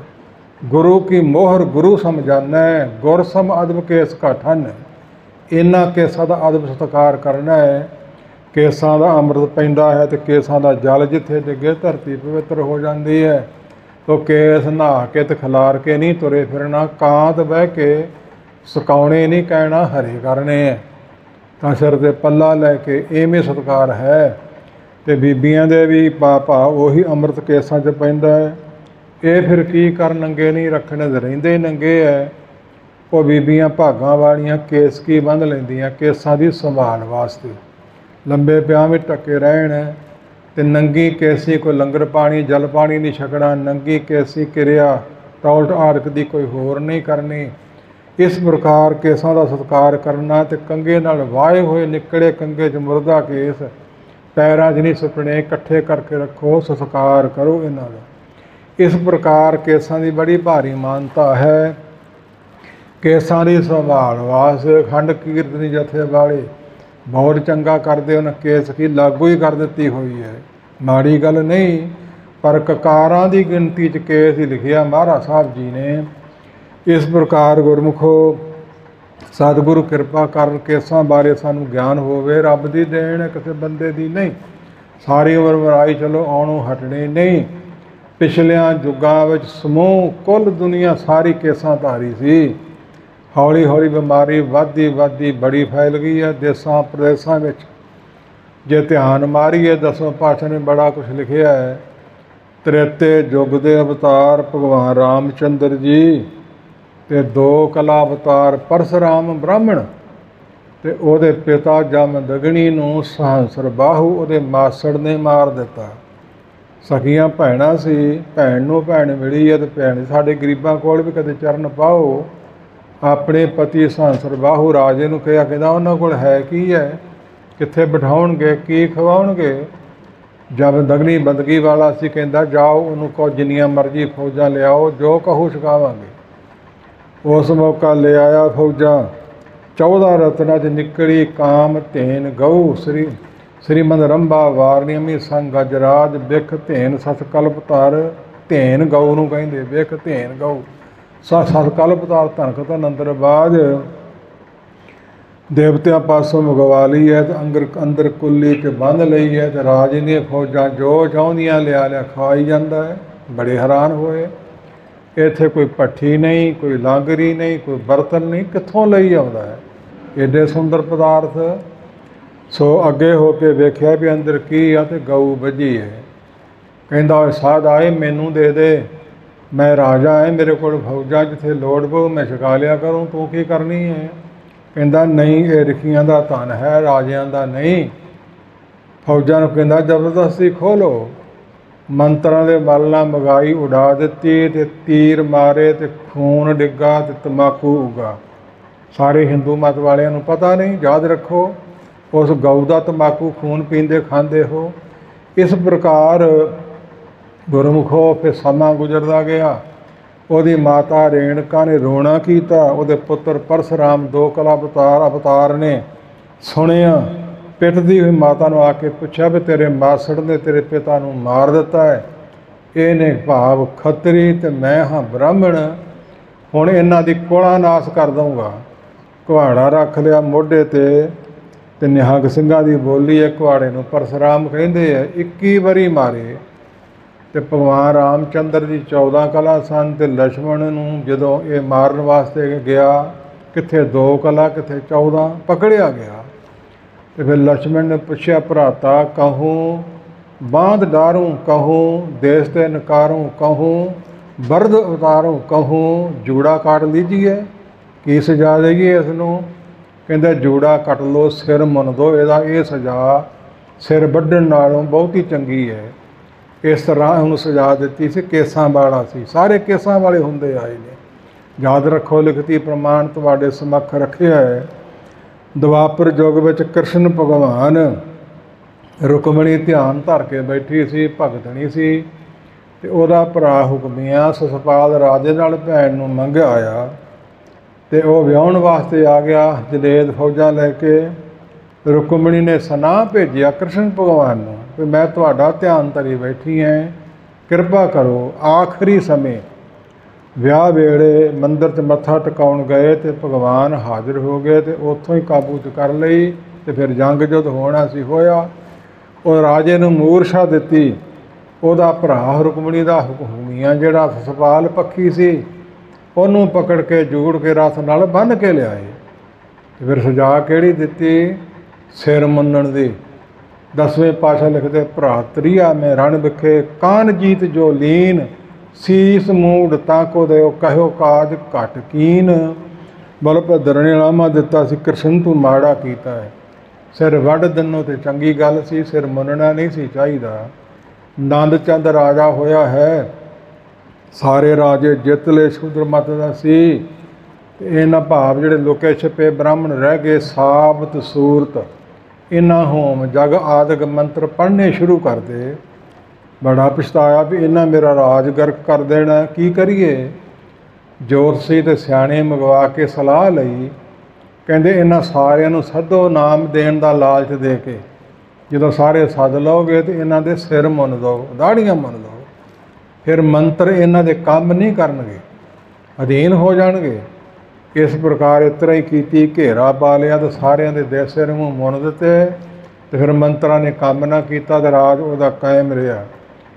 Speaker 2: गुरु की मोहर गुरु समझाना है, गुर सम अदब केस का ठन। इन्हां केसां दा अदब सत्कार करना है। केसां दा अमृत पैंदा है तो केसां दा जल जिथे डिगे धरती पवित्र हो जाती है। तो केस नहा के तो खिलार के नहीं तुरे फिरना, कांत बह के सुकाउणे नहीं कहना, हरे करने है। ਤਾਂ ਸਿਰ 'ਤੇ ਪੱਲਾ ਲੈ ਕੇ ਇਵੇਂ ਸਤਿਕਾਰ ਹੈ। ਅਤੇ ਬੀਬੀਆਂ ਦੇ ਵੀ ਭਾਵ ਉਹੀ ਅੰਮ੍ਰਿਤ ਕੇਸਾਂ 'ਚ ਪੈਂਦਾ ਹੈ। ਇਹ ਫਿਰ ਕੀ ਕਰਨ? ਨੰਗੇ ਨਹੀਂ ਰੱਖਣੇ ਤੇ ਰਹਿੰਦੇ ਨੰਗੇ ਹੈ। ਉਹ ਬੀਬੀਆਂ ਭਾਗਾਂ ਵਾਲੀਆਂ ਕੇਸ ਕੀ ਬੰਨ੍ਹ ਲੈਂਦੀਆਂ ਕੇਸਾਂ ਦੀ ਸੰਭਾਲ ਵਾਸਤੇ, ਲੰਬੇ ਪਿਆਂ ਵਿੱਚ ਢੱਕੇ ਰਹਿਣ। ਅਤੇ ਨੰਗੀ ਕੇਸੀ ਕੋਈ ਲੰਗਰ ਪਾਣੀ ਜਲ ਪਾਣੀ ਨਹੀਂ ਛਕਣਾ, ਨੰਗੀ ਕੇਸੀ ਕਿਰਿਆ ਟੌਲਟ ਆੜਕ ਦੀ ਕੋਈ ਹੋਰ ਨਹੀਂ ਕਰਨੀ। ਇਸ ਪ੍ਰਕਾਰ ਕੇਸਾਂ ਦਾ ਸਤਿਕਾਰ ਕਰਨਾ। ਅਤੇ ਕੰਗੇ ਨਾਲ ਵਾਹੇ ਹੋਏ ਨਿਕਲੇ ਕੰਗੇ 'ਚ ਮੁਰਦਾ ਕੇਸ ਪੈਰਾਂ 'ਚ ਨਹੀਂ ਸੁੱਟਣੇ, ਇਕੱਠੇ ਕਰਕੇ ਰੱਖੋ, ਸਤਿਕਾਰ ਕਰੋ ਇਹਨਾਂ ਦਾ। ਇਸ ਪ੍ਰਕਾਰ ਕੇਸਾਂ ਦੀ ਬੜੀ ਭਾਰੀ ਮਾਨਤਾ ਹੈ। ਕੇਸਾਂ ਦੀ ਸੰਭਾਲ ਵਾਸਤੇ ਅਖੰਡ ਕੀਰਤਨੀ ਜਥੇ ਵਾਲੇ ਬਹੁਤ ਚੰਗਾ ਕਰਦੇ। ਉਹਨਾਂ ਕੇਸ ਕੀ ਲਾਗੂ ਹੀ ਕਰ ਦਿੱਤੀ ਹੋਈ ਹੈ, ਮਾੜੀ ਗੱਲ ਨਹੀਂ। ਪਰ ਕਕਾਰਾਂ ਦੀ ਗਿਣਤੀ 'ਚ ਕੇਸ ਹੀ ਲਿਖਿਆ ਮਹਾਰਾਜ ਸਾਹਿਬ ਜੀ ਨੇ। ਇਸ ਪ੍ਰਕਾਰ ਗੁਰਮੁਖੋ ਸਤਿਗੁਰੂ ਕਿਰਪਾ ਕਰਨ ਕੇਸਾਂ ਬਾਰੇ ਸਾਨੂੰ ਗਿਆਨ ਹੋਵੇ। ਰੱਬ ਦੀ ਦੇਣ ਹੈ, ਕਿਸੇ ਬੰਦੇ ਦੀ ਨਹੀਂ। ਸਾਰੀ ਉਮਰ ਵਰਾਈ ਚਲੋ ਆਉਣੋਂ ਹਟਣੇ ਨਹੀਂ। ਪਿਛਲਿਆਂ ਯੁੱਗਾਂ ਵਿੱਚ ਸਮੂਹ ਕੁੱਲ ਦੁਨੀਆ ਸਾਰੀ ਕੇਸਾਂ ਧਾਰੀ ਸੀ। ਹੌਲੀ ਹੌਲੀ ਬਿਮਾਰੀ ਵੱਧਦੀ ਬੜੀ ਫੈਲ ਗਈ ਹੈ ਦੇਸਾਂ ਪ੍ਰਦੇਸਾਂ ਵਿੱਚ। ਜੇ ਧਿਆਨ ਮਾਰੀਏ ਦਸਵੇਂ ਪਾਤਸ਼ਾਹ ਨੇ ਬੜਾ ਕੁਛ ਲਿਖਿਆ ਹੈ। ਤ੍ਰੇਤੇ ਯੁੱਗ ਦੇ ਅਵਤਾਰ ਭਗਵਾਨ ਰਾਮ ਚੰਦਰ ਜੀ, ਅਤੇ 2 ਕਲਾ ਅਵਤਾਰ ਪਰਸਰਾਮ ਬ੍ਰਾਹਮਣ, ਅਤੇ ਉਹਦੇ ਪਿਤਾ ਜਮਦਗਣੀ ਨੂੰ ਸਹੰਸਰ ਬਾਹੂ ਉਹਦੇ ਮਾਸੜ ਨੇ ਮਾਰ ਦਿੱਤਾ। ਸਕੀਆਂ ਭੈਣਾਂ ਸੀ, ਭੈਣ ਨੂੰ ਭੈਣ ਮਿਲੀ ਹੈ ਅਤੇ ਭੈਣ ਸਾਡੇ ਗਰੀਬਾਂ ਕੋਲ ਵੀ ਕਦੇ ਚਰਨ ਪਾਓ। ਆਪਣੇ ਪਤੀ ਸਹੰਸਰ ਬਾਹੂ ਰਾਜੇ ਨੂੰ ਕਿਹਾ, ਕਹਿੰਦਾ ਉਹਨਾਂ ਕੋਲ ਹੈ ਕੀ ਹੈ, ਕਿੱਥੇ ਬਿਠਾਉਣਗੇ, ਕੀ ਖਵਾਉਣਗੇ। ਜਮਦਗਣੀ ਬੰਦਗੀ ਵਾਲਾ ਸੀ, ਕਹਿੰਦਾ ਜਾਓ ਉਹਨੂੰ ਕਹੋ ਜਿੰਨੀਆਂ ਮਰਜ਼ੀ ਫੌਜਾਂ ਲਿਆਓ, ਜੋ ਕਹੋ ਛਕਾਵਾਂਗੇ। ਉਸ ਮੌਕਾ ਲੈ ਆਇਆ ਫੌਜਾਂ। 14 ਰਤਨਾਂ 'ਚ ਨਿਕਲੀ ਕਾਮ ਧੇਨ ਗਊ ਸ੍ਰੀਮੰਦ ਰੰਭਾ ਵਾਰਨੀਅਮੀ ਸੰਗ ਗਜਰਾਜ ਬਿਖ ਧੇਨ ਸਤ ਕਲਪਤਾਰ। ਧੇਨ ਗਊ ਨੂੰ ਕਹਿੰਦੇ, ਬਿਖ ਧੇਨ ਗਊ ਸਤ ਕਲਪਤਾਰ ਧਨਕ ਧਨ ਅੰਦਰਬਾਜ। ਦੇਵਤਿਆਂ ਪਾਸੋਂ ਮੰਗਵਾ ਲਈ ਹੈ ਅਤੇ ਅੰਦਰ ਕੁੱਲੀ 'ਚ ਬੰਨ੍ਹ ਲਈ ਹੈ। ਅਤੇ ਰਾਜੇ ਦੀਆਂ ਫੌਜਾਂ ਜੋ ਚਾਹੁੰਦੀਆਂ ਲਿਆ ਖਵਾਈ ਜਾਂਦਾ ਹੈ। ਬੜੇ ਹੈਰਾਨ ਹੋਏ, ਇੱਥੇ ਕੋਈ ਭੱਠੀ ਨਹੀਂ, ਕੋਈ ਲਾਂਗਰੀ ਨਹੀਂ, ਕੋਈ ਬਰਤਨ ਨਹੀਂ, ਕਿੱਥੋਂ ਲਈ ਆਉਂਦਾ ਹੈ ਐਡੇ ਸੁੰਦਰ ਪਦਾਰਥ। ਸੋ ਅੱਗੇ ਹੋ ਕੇ ਵੇਖਿਆ ਵੀ ਅੰਦਰ ਕੀ ਆ, ਅਤੇ ਗਊ ਵੱਜੀ ਹੈ। ਕਹਿੰਦਾ ਸਾਧ ਆਏ ਮੈਨੂੰ ਦੇ ਦੇ, ਮੈਂ ਰਾਜਾ ਹੈ, ਮੇਰੇ ਕੋਲ ਫੌਜਾਂ ਜਿੱਥੇ ਲੋੜ ਪਊ ਮੈਂ ਛਕਾ ਲਿਆ ਕਰੂੰ, ਤੂੰ ਕੀ ਕਰਨੀ ਹੈ। ਕਹਿੰਦਾ ਨਹੀਂ, ਇਹ ਰਿਖੀਆਂ ਦਾ ਧਨ ਹੈ, ਰਾਜਿਆਂ ਦਾ ਨਹੀਂ। ਫੌਜਾਂ ਨੂੰ ਕਹਿੰਦਾ ਜ਼ਬਰਦਸਤੀ ਖੋਲ੍ਹੋ। ਮੰਤਰਾਂ ਦੇ ਬਲ ਨਾਲ ਮਗਾਈ ਉਡਾ ਦਿੱਤੀ, ਅਤੇ ਤੀਰ ਮਾਰੇ ਅਤੇ ਖੂਨ ਡਿੱਗਾ ਅਤੇ ਤੰਬਾਕੂ ਉੱਗਾ। ਸਾਰੇ ਹਿੰਦੂ ਮਤ ਵਾਲਿਆਂ ਨੂੰ ਪਤਾ ਨਹੀਂ, ਯਾਦ ਰੱਖੋ ਉਸ ਗਊ ਦਾ ਤੰਬਾਕੂ ਖੂਨ ਪੀਂਦੇ ਖਾਂਦੇ ਹੋ। ਇਸ ਪ੍ਰਕਾਰ ਗੁਰਮੁਖੋ ਫਿਰ ਸਮਾਂ ਗੁਜ਼ਰਦਾ ਗਿਆ। ਉਹਦੀ ਮਾਤਾ ਰੇਣਕਾ ਨੇ ਰੋਣਾ ਕੀਤਾ। ਉਹਦੇ ਪੁੱਤਰ ਪਰਸਰਾਮ 2 ਕਲਾ ਅਵਤਾਰ ਨੇ ਸੁਣਿਆ। ਪਿੱਟਦੀ ਹੋਈ ਮਾਤਾ ਨੂੰ ਆ ਕੇ ਪੁੱਛਿਆ ਵੀ ਤੇਰੇ ਮਾਸੜ ਨੇ ਤੇਰੇ ਪਿਤਾ ਨੂੰ ਮਾਰ ਦਿੱਤਾ ਹੈ। ਇਹਨੇ ਭਾਵ ਖੱਤਰੀ ਅਤੇ ਮੈਂ ਹਾਂ ਬ੍ਰਾਹਮਣ, ਹੁਣ ਇਹਨਾਂ ਦੀ ਕੋਲਾਂ ਨਾਸ ਕਰ ਦਊਂਗਾ। ਕੁਹਾੜਾ ਰੱਖ ਲਿਆ ਮੋਢੇ 'ਤੇ ਅਤੇ ਨਿਹੰਗ ਸਿੰਘਾਂ ਦੀ ਬੋਲੀ ਹੈ। ਕੁਹਾੜੇ ਨੂੰ ਪਰਸਰਾਮ ਕਹਿੰਦੇ ਹੈ। 21 ਵਾਰੀ ਮਾਰੇ ਤੇ ਭਗਵਾਨ ਰਾਮਚੰਦਰ ਦੀ 14 ਕਲਾ ਸਨ, ਤੇ ਲਛਮਣ ਨੂੰ ਜਦੋਂ ਇਹ ਮਾਰਨ ਵਾਸਤੇ ਗਿਆ, ਕਿੱਥੇ 2 ਕਲਾ ਕਿੱਥੇ 14, ਪਕੜਿਆ ਗਿਆ। ਤੇ ਫਿਰ ਲਛਮਣ ਨੇ ਪੁੱਛਿਆ, ਭਰਾਤਾ ਕਹੂੰ ਬਾਂਧ ਡਾरूं, कहूँ देश ते नकारूं, कहूँ बरद उतारूं, कहूँ जूड़ा काट लीजिए, की सजा देइए इसनूं। कहंदे जूड़ा कट लो, सिर मुन दो, ਇਹਦਾ ਇਹ ਸਜ਼ਾ ਸਿਰ ਵੱਢਣ ਨਾਲੋਂ ਬਹੁਤ ਹੀ ਚੰਗੀ ਹੈ। ਇਸ ਤਰ੍ਹਾਂ ਉਹਨੂੰ ਸਜ਼ਾ ਦਿੱਤੀ ਸੀ। ਕੇਸਾਂ ਵਾਲਾ ਸੀ, ਸਾਰੇ ਕੇਸਾਂ ਵਾਲੇ ਹੁੰਦੇ ਆਏ ਨੇ। ਯਾਦ ਰੱਖੋ, ਲਿਖਤੀ ਪ੍ਰਮਾਣ ਤੁਹਾਡੇ ਸਮੱਖ ਰੱਖਿਆ ਹੈ। ਦੁਆਪਰ ਯੁੱਗ ਵਿੱਚ ਕ੍ਰਿਸ਼ਨ ਭਗਵਾਨ ਰੁਕਮਣੀ ਧਿਆਨ ਧਰ ਕੇ ਬੈਠੀ ਸੀ, ਭਗਤਣੀ ਸੀ, ਤੇ ਉਹਦਾ ਭਰਾ ਹੁਕਮੀਆਂ ਸਸਪਾਲ ਰਾਜੇ ਨਾਲ ਭੈਣ ਨੂੰ ਮੰਗਿਆ ਆਇਆ, ਤੇ ਉਹ ਵਿਆਹੁਣ ਵਾਸਤੇ ਆ ਗਿਆ ਜਨੇਦ ਫੌਜਾਂ ਲੈ ਕੇ। ਰੁਕਮਣੀ ਨੇ ਸੁਨੇਹਾ ਭੇਜਿਆ ਕ੍ਰਿਸ਼ਨ ਭਗਵਾਨ ਨੂੰ ਕਿ ਮੈਂ ਤੁਹਾਡਾ ਧਿਆਨ ਧਰੀ ਬੈਠੀ ਹਾਂ, ਕਿਰਪਾ ਕਰੋ। ਆਖਰੀ ਸਮੇਂ ਵਿਆਹ ਵੇਲੇ ਮੰਦਰ 'ਚ ਮੱਥਾ ਟਿਕਾਉਣ ਗਏ ਤੇ ਭਗਵਾਨ ਹਾਜ਼ਰ ਹੋ ਗਏ, ਤੇ ਉੱਥੋਂ ਹੀ ਕਾਬੂ 'ਚ ਕਰ ਲਈ। ਤੇ ਫਿਰ ਜੰਗ ਜੁੱਧ ਹੋਣਾ ਸੀ, ਹੋਇਆ। ਉਹ ਰਾਜੇ ਨੂੰ ਮੂਰਛਾ ਦਿੱਤੀ। ਉਹਦਾ ਭਰਾ ਰੁਕਮਣੀ ਦਾ ਹੁਕਮੀਆਂ ਜਿਹੜਾ ਸਸਪਾਲ ਪੱਖੀ ਸੀ, ਉਹਨੂੰ ਪਕੜ ਕੇ ਜੂੜ ਕੇ ਰਥ ਨਾਲ ਬੰਨ੍ਹ ਕੇ ਲਿਆਏ। ਤੇ ਫਿਰ ਸਜ਼ਾ ਕਿਹੜੀ ਦਿੱਤੀ? ਸਿਰ ਮੁੰਨਣ ਦੀ। 10ਵੇਂ ਪਾਤਸ਼ਾਹ ਲਿਖਦੇ, ਭਰਾਤਰੀਆ ਮੈਂ ਰਣ ਵਿਖੇ ਕਾਨ ਜੀਤ ਜੋ ਲੀਨ, ਸੀਸ ਮੂੜ ਤਾਂ ਕੋ ਦਿਓ ਕਹਿਓ ਕਾਜ ਘਟ ਕੀਨ। ਬਲਭਦਰ ਨੇ ਲਾਮਾ ਦਿੱਤਾ ਸੀ, ਕ੍ਰਿਸ਼ਨ ਤੂੰ ਮਾੜਾ ਕੀਤਾ ਹੈ। ਸਿਰ ਵੱਢ ਦਿਨੋਂ ਤੇ ਚੰਗੀ ਗੱਲ ਸੀ, ਸਿਰ ਮੁੰਨਣਾ ਨਹੀਂ ਸੀ ਚਾਹੀਦਾ। ਨੰਦ ਚੰਦ ਰਾਜਾ ਹੋਇਆ ਹੈ, ਸਾਰੇ ਰਾਜੇ ਜਿੱਤ ਲਏ, ਸ਼ੂਦਰ ਮੱਤ ਦਾ ਸੀ। ਤੇ ਇਹਨਾਂ ਭਾਵ ਜਿਹੜੇ ਲੁਕੇ ਛਿਪੇ ਬ੍ਰਾਹਮਣ ਰਹਿ ਗਏ, ਸਾਬਤ ਸੂਰਤ ਇਹਨਾਂ ਹੋਮ ਜਗ ਆਦਿਕ ਮੰਤਰ ਪੜ੍ਹਨੇ ਸ਼ੁਰੂ ਕਰਦੇ। ਬੜਾ ਪਛਤਾਇਆ ਵੀ ਇਹਨਾਂ ਮੇਰਾ ਰਾਜ ਗਰਕ ਕਰ ਦੇਣਾ, ਕੀ ਕਰੀਏ। ਜੋਤਸ਼ੀ ਤੇ ਸਿਆਣੇ ਮੰਗਵਾ ਕੇ ਸਲਾਹ ਲਈ। ਕਹਿੰਦੇ ਇਹਨਾਂ ਸਾਰਿਆਂ ਨੂੰ ਸੱਦੋ ਨਾਮ ਦੇਣ ਦਾ ਲਾਲਚ ਦੇ ਕੇ। ਜਦੋਂ ਸਾਰੇ ਸੱਦ ਲਓਗੇ ਤੇ ਇਹਨਾਂ ਦੇ ਸਿਰ ਮੁੰਨ ਦਿਓ, ਦਾੜੀਆਂ ਮੁੰਨ ਦਿਓ। ਫਿਰ ਮੰਤਰ ਇਹਨਾਂ ਦੇ ਕੰਮ ਨਹੀਂ ਕਰਨਗੇ, ਅਧੀਨ ਹੋ ਜਾਣਗੇ। ਇਸ ਪ੍ਰਕਾਰ ਇਸ ਤਰ੍ਹਾਂ ਹੀ ਕੀਤੀ, ਘੇਰਾ ਪਾ ਲਿਆ ਤੇ ਸਾਰਿਆਂ ਦੇ ਸਿਰ ਮੂੰਹ ਮੁੰਨ ਦਿੱਤੇ। ਤੇ ਫਿਰ ਮੰਤਰਾਂ ਨੇ ਕੰਮ ਨਾ ਕੀਤਾ ਤੇ ਰਾਜ ਉਹਦਾ ਕਾਇਮ ਰਿਹਾ।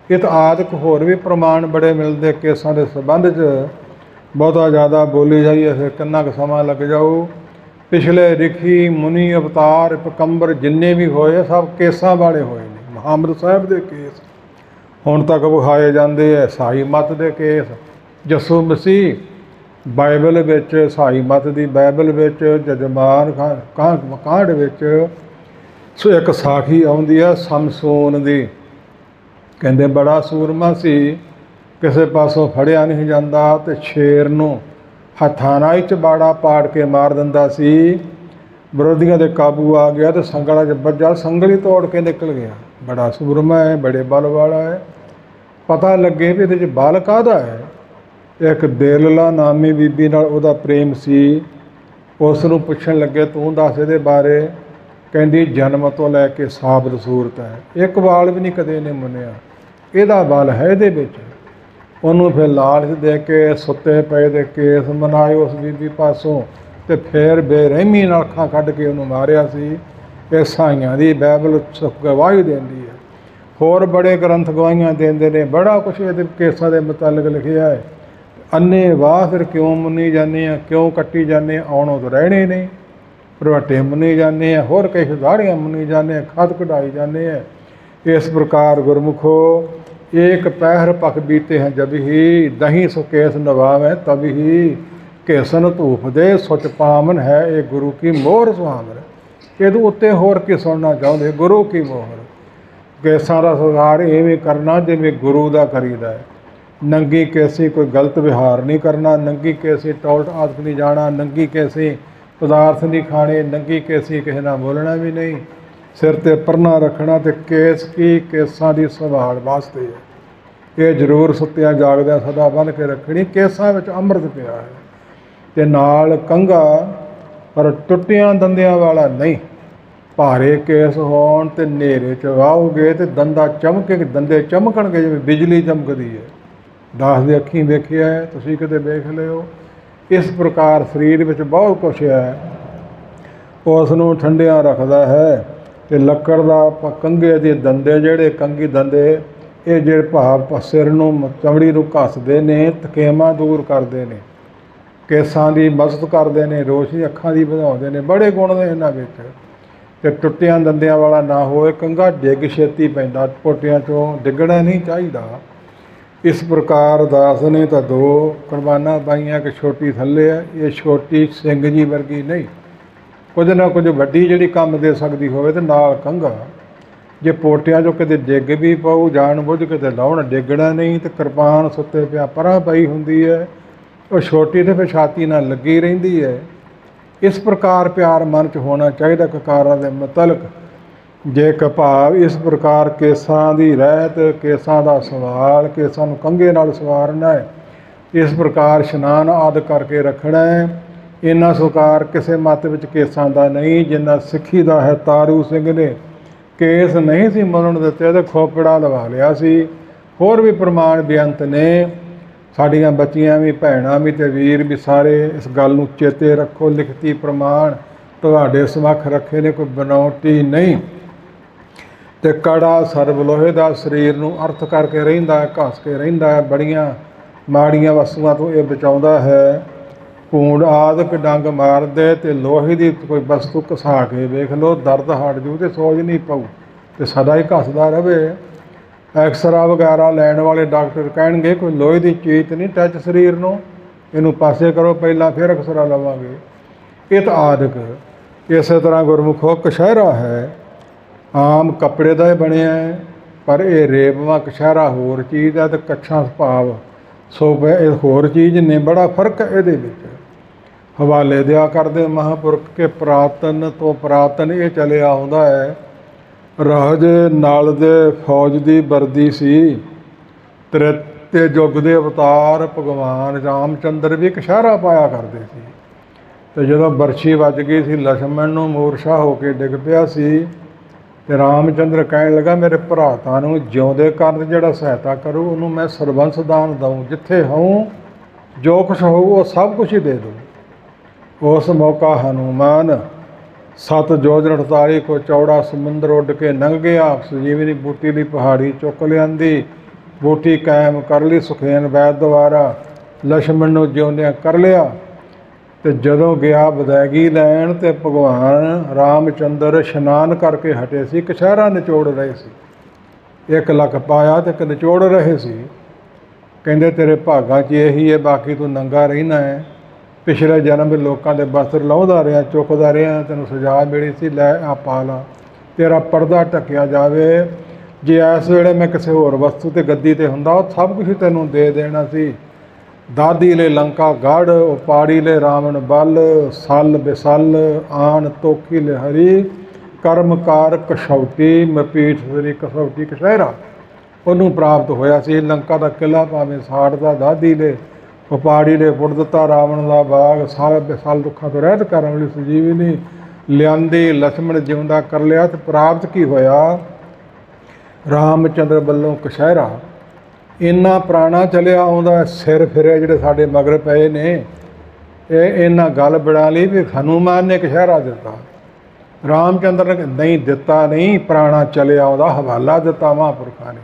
Speaker 2: ਇਹ ਤਾਂ ਆਦਿਕ ਹੋਰ ਵੀ ਪ੍ਰਮਾਣ ਬੜੇ ਮਿਲਦੇ ਕੇਸਾਂ ਦੇ ਸੰਬੰਧ 'ਚ। ਬਹੁਤਾ ਜ਼ਿਆਦਾ ਬੋਲੀ ਜਾਈਏ ਫਿਰ ਕਿੰਨਾ ਕੁ ਸਮਾਂ ਲੱਗ ਜਾਊ। ਪਿਛਲੇ ਰਿਖੀ ਮੁਨੀ ਅਵਤਾਰ ਪਕੰਬਰ ਜਿੰਨੇ ਵੀ ਹੋਏ ਸਭ ਕੇਸਾਂ ਵਾਲੇ ਹੋਏ ਨੇ। ਮੁਹੰਮਦ ਸਾਹਿਬ ਦੇ ਕੇਸ ਹੁਣ ਤੱਕ ਵਿਖਾਏ ਜਾਂਦੇ ਹੈ, ਸਾਈ ਮੱਤ ਦੇ ਕੇਸ, ਜੱਸੂ ਮਸੀਹ ਬਾਈਬਲ ਵਿੱਚ, ਸਾਈ ਮੱਤ ਦੀ ਬਾਈਬਲ ਵਿੱਚ, ਜਜਮਾਨ ਕਾਂਡ ਵਿੱਚ ਸੋ ਇੱਕ ਸਾਖੀ ਆਉਂਦੀ ਆ ਸਮਸੋਨ ਦੀ। ਕਹਿੰਦੇ ਬੜਾ ਸੂਰਮਾ ਸੀ, ਕਿਸੇ ਪਾਸੋਂ ਫੜਿਆ ਨਹੀਂ ਜਾਂਦਾ ਤੇ ਸ਼ੇਰ ਨੂੰ ਹੱਥਾਂ ਨਾਲ ਹੀ ਚਬਾੜਾ ਪਾੜ ਕੇ ਮਾਰ ਦਿੰਦਾ ਸੀ। ਵਿਰੋਧੀਆਂ ਦੇ ਕਾਬੂ ਆ ਗਿਆ ਤੇ ਸੰਗਲਾਂ 'ਚ ਵੱਜਾ, ਸੰਗਲੀ ਤੋੜ ਕੇ ਨਿਕਲ ਗਿਆ। ਬੜਾ ਸੂਰਮਾ ਹੈ, ਬੜੇ ਬਲ ਵਾਲਾ ਹੈ। ਪਤਾ ਲੱਗੇ ਵੀ ਇਹਦੇ 'ਚ ਬਲ ਕਾਹਦਾ ਹੈ। ਇੱਕ ਦੇਲਲਾ ਨਾਮੀ ਬੀਬੀ ਨਾਲ ਉਹਦਾ ਪ੍ਰੇਮ ਸੀ। ਉਸ ਨੂੰ ਪੁੱਛਣ ਲੱਗੇ ਤੂੰ ਦੱਸ ਇਹਦੇ ਬਾਰੇ। ਕਹਿੰਦੀ ਜਨਮ ਤੋਂ ਲੈ ਕੇ ਸਾਬਤ ਸੂਰਤ ਹੈ, ਇੱਕ ਵਾਲ ਵੀ ਨਹੀਂ ਕਦੇ ਇਹਨੇ ਮੁੰਨਿਆ, ਇਹਦਾ ਬਲ ਹੈ ਇਹਦੇ ਵਿੱਚ। ਉਹਨੂੰ ਫਿਰ ਲਾਲਚ ਦੇ ਕੇ ਸੁੱਤੇ ਪਏ ਦੇ ਕੇਸ ਮਨਾਏ ਉਸ ਬੀਬੀ ਪਾਸੋਂ, ਤੇ ਫਿਰ ਬੇਰਹਿਮੀ ਨਾਲ ਅੱਖਾਂ ਕੱਢ ਕੇ ਉਹਨੂੰ ਮਾਰਿਆ ਸੀ। ਇਹ ਸਾਈਆਂ ਦੀ ਬਾਈਬਲ ਗਵਾਹੀ ਦਿੰਦੀ ਹੈ। ਹੋਰ ਬੜੇ ਗ੍ਰੰਥ ਗਵਾਹੀਆਂ ਦਿੰਦੇ ਨੇ, ਬੜਾ ਕੁਛ ਇਹਦੇ ਕੇਸਾਂ ਦੇ ਮੁਤਲਕ ਲਿਖਿਆ ਹੈ। ਅੰਨੇ ਵਾਹ ਫਿਰ ਕਿਉਂ ਮੁੰਨੀ ਜਾਂਦੇ ਆ, ਕਿਉਂ ਕੱਟੀ ਜਾਂਦੇ ਆ, ਆਉਣੋਂ ਤਾਂ ਰਹਿਣੇ ਨਹੀਂ। ਭਰਵੱਟੇ ਮੁੰਨੀ ਜਾਂਦੇ ਆ, ਹੋਰ ਕਈ ਦਾੜੀਆਂ ਮੁੰਨੀ ਜਾਂਦੇ ਆ, ਖੱਤ ਕਢਾਈ ਜਾਂਦੇ ਆ। ਇਸ ਪ੍ਰਕਾਰ ਗੁਰਮੁਖੋ एक पैर पख बीते हैं जब ही, दही सुकेश नवावें तब ही, केसन धूप दे सुच पावन है ये गुरु की मोहर सुहावन। ਇਹਦੇ ਉੱਤੇ ਹੋਰ ਕੀ ਸੁਣਨਾ ਚਾਹੁੰਦੇ? ਗੁਰੂ ਕੀ ਮੋਹਰ। ਕੇਸਾਂ ਦਾ ਸੰਸਕਾਰ ਇਵੇਂ ਕਰਨਾ ਜਿਵੇਂ ਗੁਰੂ ਦਾ ਕਰੀਦਾ ਹੈ। ਨੰਗੀ ਕੇਸੀ ਕੋਈ ਗਲਤ ਵਿਹਾਰ ਨਹੀਂ ਕਰਨਾ, ਨੰਗੀ ਕੇਸੀ ਟੌਲਟ ਆਦਤ ਨਹੀਂ ਜਾਣਾ, ਨੰਗੀ ਕੇਸੀ ਪਦਾਰਥ ਨਹੀਂ ਖਾਣੇ, ਨੰਗੀ ਕੇਸੀ ਕਿਸੇ ਨਾਲ ਬੋਲਣਾ ਵੀ ਨਹੀਂ, ਸਿਰ 'ਤੇ ਪਰਨਾ ਰੱਖਣਾ। ਤੇ ਕੇਸ ਕੀ ਕੇਸਾਂ ਦੀ ਸੰਭਾਲ ਵਾਸਤੇ ਹੈ। ਇਹ ਜ਼ਰੂਰ ਸੁੱਤਿਆਂ ਜਾਗਦਿਆਂ ਸਦਾ ਬੰਨ੍ਹ ਕੇ ਰੱਖਣੀ। ਕੇਸਾਂ ਵਿੱਚ ਅੰਮ੍ਰਿਤ ਪਿਆ ਹੈ। ਤੇ ਨਾਲ ਕੰਘਾ, ਪਰ ਟੁੱਟਿਆਂ ਦੰਦਿਆਂ ਵਾਲਾ ਨਹੀਂ। ਭਾਰੇ ਕੇਸ ਹੋਣ ਤੇ ਹਨੇਰੇ 'ਚ ਵਾਹੋਗੇ ਤੇ ਦੰਦਾ ਚਮਕੇ, ਦੰਦੇ ਚਮਕਣਗੇ ਜਿਵੇਂ ਬਿਜਲੀ ਚਮਕਦੀ ਹੈ। ਦਾਸ ਦੇ ਅੱਖੀਂ ਵੇਖਿਆ ਹੈ, ਤੁਸੀਂ ਕਿਤੇ ਵੇਖ ਲਿਓ। ਇਸ ਪ੍ਰਕਾਰ ਸਰੀਰ ਵਿੱਚ ਬਹੁਤ ਕੁਛ ਹੈ, ਉਸ ਨੂੰ ਠੰਡਿਆਂ ਰੱਖਦਾ ਹੈ। ਤੇ ਲੱਕੜ ਦਾ ਕੰਘੇ ਦੇ ਦੰਦੇ ਜਿਹੜੇ ਕੰਘੀ ਦੰਦੇ ਇਹ ਜਿਹੜੇ ਭਾਵ ਸਿਰ ਨੂੰ ਚਮੜੀ ਨੂੰ ਘਸਦੇ ਨੇ, ਥਕੇਵਾਂ ਦੂਰ ਕਰਦੇ ਨੇ, ਕੇਸਾਂ ਦੀ ਮਦਦ ਕਰਦੇ ਨੇ, ਰੋਸ਼ਨੀ ਅੱਖਾਂ ਦੀ ਵਧਾਉਂਦੇ ਨੇ, ਬੜੇ ਗੁਣ ਨੇ ਇਹਨਾਂ ਵਿੱਚ। ਅਤੇ ਟੁੱਟਿਆਂ ਦੰਦਿਆਂ ਵਾਲਾ ਨਾ ਹੋਵੇ, ਕੰਘਾ ਡਿੱਗ ਛੇਤੀ ਪੈਂਦਾ, ਪੋਟਿਆਂ 'ਚੋਂ ਡਿੱਗਣਾ ਨਹੀਂ ਚਾਹੀਦਾ। ਇਸ ਪ੍ਰਕਾਰ ਦਾਸ ਨੇ ਤਾਂ 2 ਕੁਰਬਾਨਾਂ ਪਾਈਆਂ, ਇੱਕ ਛੋਟੀ ਥੱਲੇ ਹੈ, ਇਹ ਛੋਟੀ ਸਿੰਘ ਜੀ ਵਰਗੀ ਨਹੀਂ, ਕੁਝ ਨਾ ਕੁਝ ਵੱਡੀ ਜਿਹੜੀ ਕੰਮ ਦੇ ਸਕਦੀ ਹੋਵੇ, ਅਤੇ ਨਾਲ ਕੰਘਾ। ਜੇ ਪੋਟਿਆਂ 'ਚੋਂ ਕਿਤੇ ਡਿੱਗ ਵੀ ਪਊ, ਜਾਣ ਬੁੱਝ ਕੇ ਤੇ ਲਾਉਣ, ਡਿੱਗਣਾ ਨਹੀਂ। ਅਤੇ ਕਿਰਪਾਨ ਸੁੱਤੇ ਪਿਆ ਪਰਾਂ ਪਈ ਹੁੰਦੀ ਹੈ, ਉਹ ਛੋਟੀ ਤੇ ਫਿਰ ਛਾਤੀ ਨਾਲ ਲੱਗੀ ਰਹਿੰਦੀ ਹੈ। ਇਸ ਪ੍ਰਕਾਰ ਪਿਆਰ ਮਨ 'ਚ ਹੋਣਾ ਚਾਹੀਦਾ ਕਕਾਰਾਂ ਦੇ ਮੁਤਲਕ। ਜੇ ਭਾਵ ਇਸ ਪ੍ਰਕਾਰ ਕੇਸਾਂ ਦੀ ਰਹਿਤ, ਕੇਸਾਂ ਦਾ ਸੰਭਾਲ, ਕੇਸਾਂ ਨੂੰ ਕੰਘੇ ਨਾਲ ਸਵਾਰਨਾ ਹੈ, ਇਸ ਪ੍ਰਕਾਰ ਇਸ਼ਨਾਨ ਆਦਿ ਕਰਕੇ ਰੱਖਣਾ ਹੈ। ਇੰਨਾ ਸਤਿਕਾਰ ਕਿਸੇ ਮੱਤ ਵਿੱਚ ਕੇਸਾਂ ਦਾ ਨਹੀਂ ਜਿੰਨਾ ਸਿੱਖੀ ਦਾ ਹੈ। ਤਾਰੂ ਸਿੰਘ ਨੇ ਕੇਸ ਨਹੀਂ ਸੀ ਮੁੰਨਣ ਦਿੱਤੇ ਤੇ ਖੋਪੜਾ ਲਵਾ ਲਿਆ ਸੀ। ਹੋਰ ਵੀ ਪ੍ਰਮਾਣ ਬੇਅੰਤ ਨੇ। ਸਾਡੀਆਂ ਬੱਚੀਆਂ ਵੀ, ਭੈਣਾਂ ਵੀ ਅਤੇ ਵੀਰ ਵੀ ਸਾਰੇ ਇਸ ਗੱਲ ਨੂੰ ਚੇਤੇ ਰੱਖੋ। ਲਿਖਤੀ ਪ੍ਰਮਾਣ ਤੁਹਾਡੇ ਸਮੱਖ ਰੱਖੇ ਨੇ, ਕੋਈ ਬਨਾਵਟੀ ਨਹੀਂ। ਅਤੇ ਕੜਾ ਸਰਬ ਲੋਹੇ ਦਾ, ਸਰੀਰ ਨੂੰ ਅਰਥ ਕਰਕੇ ਰਹਿੰਦਾ ਹੈ, ਘਸ ਕੇ ਰਹਿੰਦਾ ਹੈ, ਬੜੀਆਂ ਮਾੜੀਆਂ ਵਸਤੂਆਂ ਤੋਂ ਇਹ ਬਚਾਉਂਦਾ ਹੈ। ਭੂੰਡ ਆਦਿਕ ਡੰਗ ਮਾਰਦੇ ਅਤੇ ਲੋਹੇ ਦੀ ਕੋਈ ਵਸਤੂ ਘਸਾ ਕੇ ਵੇਖ ਲਓ, ਦਰਦ ਹਟ ਜੂ ਅਤੇ ਸੋਜ ਨਹੀਂ ਪਊ, ਅਤੇ ਸਦਾ ਹੀ ਘਸਦਾ ਰਹੇ। ਐਕਸਰਾ ਵਗੈਰਾ ਲੈਣ ਵਾਲੇ ਡਾਕਟਰ ਕਹਿਣਗੇ ਕੋਈ ਲੋਹੇ ਦੀ ਚੀਜ਼ ਨਹੀਂ ਟੱਚ ਸਰੀਰ ਨੂੰ, ਇਹਨੂੰ ਪਾਸੇ ਕਰੋ ਪਹਿਲਾਂ, ਫਿਰ ਐਕਸਰਾ ਲਵਾਂਗੇ। ਇਹ ਤਾਂ ਆਦਿਕ। ਇਸੇ ਤਰ੍ਹਾਂ ਗੁਰਮੁਖੋ ਕਛਹਿਰਾ ਹੈ, ਆਮ ਕੱਪੜੇ ਦਾ ਹੀ ਬਣਿਆ ਹੈ, ਪਰ ਇਹ ਰੇਬਵਾਂ ਕਛਹਿਰਾ ਹੋਰ ਚੀਜ਼ ਹੈ, ਅਤੇ ਕੱਛਾਂ ਭਾਵ ਸੋ ਇਹ ਹੋਰ ਚੀਜ਼ ਨੇ। ਬੜਾ ਫਰਕ ਹੈ ਇਹਦੇ ਵਿੱਚ। ਹਵਾਲੇ ਦਿਆ ਕਰਦੇ ਮਹਾਂਪੁਰਖ ਕੇ ਪੁਰਾਤਨ ਤੋਂ ਪੁਰਾਤਨ ਇਹ ਚੱਲਿਆ ਆਉਂਦਾ ਹੈ। ਰਾਜੇ ਨਲ ਦੇ ਫੌਜ ਦੀ ਵਰਦੀ ਸੀ। ਤ੍ਰੇਤੇ ਯੁੱਗ ਦੇ ਅਵਤਾਰ ਭਗਵਾਨ ਰਾਮਚੰਦਰ ਵੀ ਕਛਹਿਰਾ ਪਾਇਆ ਕਰਦੇ ਸੀ। ਅਤੇ ਜਦੋਂ ਬਰਛੀ ਵੱਜ ਗਈ ਸੀ, ਲਛਮਣ ਨੂੰ ਮੂਰਛਾ ਹੋ ਕੇ ਡਿੱਗ ਪਿਆ ਸੀ, ਅਤੇ ਰਾਮਚੰਦਰ ਕਹਿਣ ਲੱਗਾ ਮੇਰੇ ਭਰਾਤਾਂ ਨੂੰ ਜਿਉਂਦੇ ਕਰਨ ਜਿਹੜਾ ਸਹਾਇਤਾ ਕਰੂ ਉਹਨੂੰ ਮੈਂ ਸਰਬੰਸ ਦਾਨ ਦਊਂ, ਜਿੱਥੇ ਹੋਊਂ ਜੋ ਕੁਛ ਹੋਊ ਉਹ ਸਭ ਕੁਛ ਹੀ ਦੇ ਦਊਂ। ਉਸ ਮੌਕਾ ਹਨੂੰਮਾਨ 7 ਯੋਜਨ 48 ਕੋ ਚੌੜਾ ਸਮੁੰਦਰ ਉੱਡ ਕੇ ਲੰਘ ਗਿਆ। ਸੰਜੀਵਨੀ ਬੂਟੀ ਦੀ ਪਹਾੜੀ ਚੁੱਕ ਲਿਆਂਦੀ, ਬੂਟੀ ਕਾਇਮ ਕਰ ਲਈ ਸੁਖੇਨ ਵੈਦ ਦੁਆਰਾ, ਲਛਮਣ ਨੂੰ ਜਿਉਂਦਿਆਂ ਕਰ ਲਿਆ। ਅਤੇ ਜਦੋਂ ਗਿਆ ਵਿਦਾਇਗੀ ਲੈਣ, ਅਤੇ ਭਗਵਾਨ ਰਾਮਚੰਦਰ ਇਸ਼ਨਾਨ ਕਰਕੇ ਹਟੇ ਸੀ, ਕਛਹਿਰਾ ਨਿਚੋੜ ਰਹੇ ਸੀ। 1 ਲੱਖ ਪਾਇਆ ਅਤੇ ਇੱਕ ਨਿਚੋੜ ਰਹੇ ਸੀ। ਕਹਿੰਦੇ ਤੇਰੇ ਭਾਗਾਂ 'ਚ ਇਹੀ ਹੈ, ਬਾਕੀ ਤੂੰ ਨੰਗਾ ਰਹਿਣਾ ਹੈ। ਪਿਛਲੇ ਜਨਮ ਵਿੱਚ ਲੋਕਾਂ ਦੇ ਵਸਤਰ ਲਾਹੁੰਦਾ ਰਿਹਾ, ਚੁੱਕਦਾ ਰਿਹਾ, ਤੈਨੂੰ ਸਜ਼ਾ ਮਿਲੀ ਸੀ, ਲੈ ਆ ਪਾ ਲਾ, ਤੇਰਾ ਪਰਦਾ ਢੱਕਿਆ ਜਾਵੇ। ਜੇ ਇਸ ਵੇਲੇ ਮੈਂ ਕਿਸੇ ਹੋਰ ਵਸਤੂ 'ਤੇ ਗੱਦੀ 'ਤੇ ਹੁੰਦਾ, ਉਹ ਸਭ ਕੁਛ ਤੈਨੂੰ ਦੇ ਦੇਣਾ ਸੀ। ਦਾਦੀ ਲੈ ਲੰਕਾ ਗੜ੍ਹ, ਉਪਾੜੀ ਲੈ ਰਾਵਣ ਬਲ, ਸਲ ਬਿਸਲ ਆਣ ਤੋਖੀ ਲੈ ਹਰੀ, ਕਰਮਕਾਰ ਕਛੌਟੀ ਮਪੀਠ ਸ੍ਰੀ ਕਸੌਟੀ ਕਛਹਿਰਾ ਉਹਨੂੰ ਪ੍ਰਾਪਤ ਹੋਇਆ ਸੀ। ਲੰਕਾ ਦਾ ਕਿਲ੍ਹਾ ਭਾਵੇਂ ਸਾੜਦਾ, ਦਾਦੀ ਲੈ ਉਪਾੜੀ ਨੇ ਪੁੱਟ ਦਿੱਤਾ, ਰਾਵਣ ਦਾ ਬਾਗ, ਸਾਲ ਬੇਸਾਲ ਦੁੱਖਾਂ ਤੋਂ ਰਹਿਤ ਕਰਨ ਵਾਲੀ ਸੰਜੀਵਨੀ ਲਿਆਂਦੀ, ਲਛਮਣ ਜਿਉਂਦਾ ਕਰ ਲਿਆ। ਅਤੇ ਪ੍ਰਾਪਤ ਕੀ ਹੋਇਆ? ਰਾਮਚੰਦਰ ਵੱਲੋਂ ਕਛਹਿਰਾ। ਇੰਨਾ ਪੁਰਾਣਾ ਚੱਲਿਆ ਆਉਂਦਾ, ਸਿਰ ਫਿਰੇ ਜਿਹੜੇ ਸਾਡੇ ਮਗਰ ਪਏ ਨੇ, ਇਹ ਇਹਨਾਂ ਗੱਲ ਬਣਾ ਲਈ ਵੀ ਹਨੂੰਮਾਨ ਨੇ ਕਛਹਿਰਾ ਦਿੱਤਾ, ਰਾਮਚੰਦਰ ਨੇ ਨਹੀਂ ਦਿੱਤਾ। ਨਹੀਂ, ਪੁਰਾਣਾ ਚੱਲਿਆ ਆਉਂਦਾ, ਹਵਾਲਾ ਦਿੱਤਾ ਮਹਾਂਪੁਰਖਾਂ ਨੇ,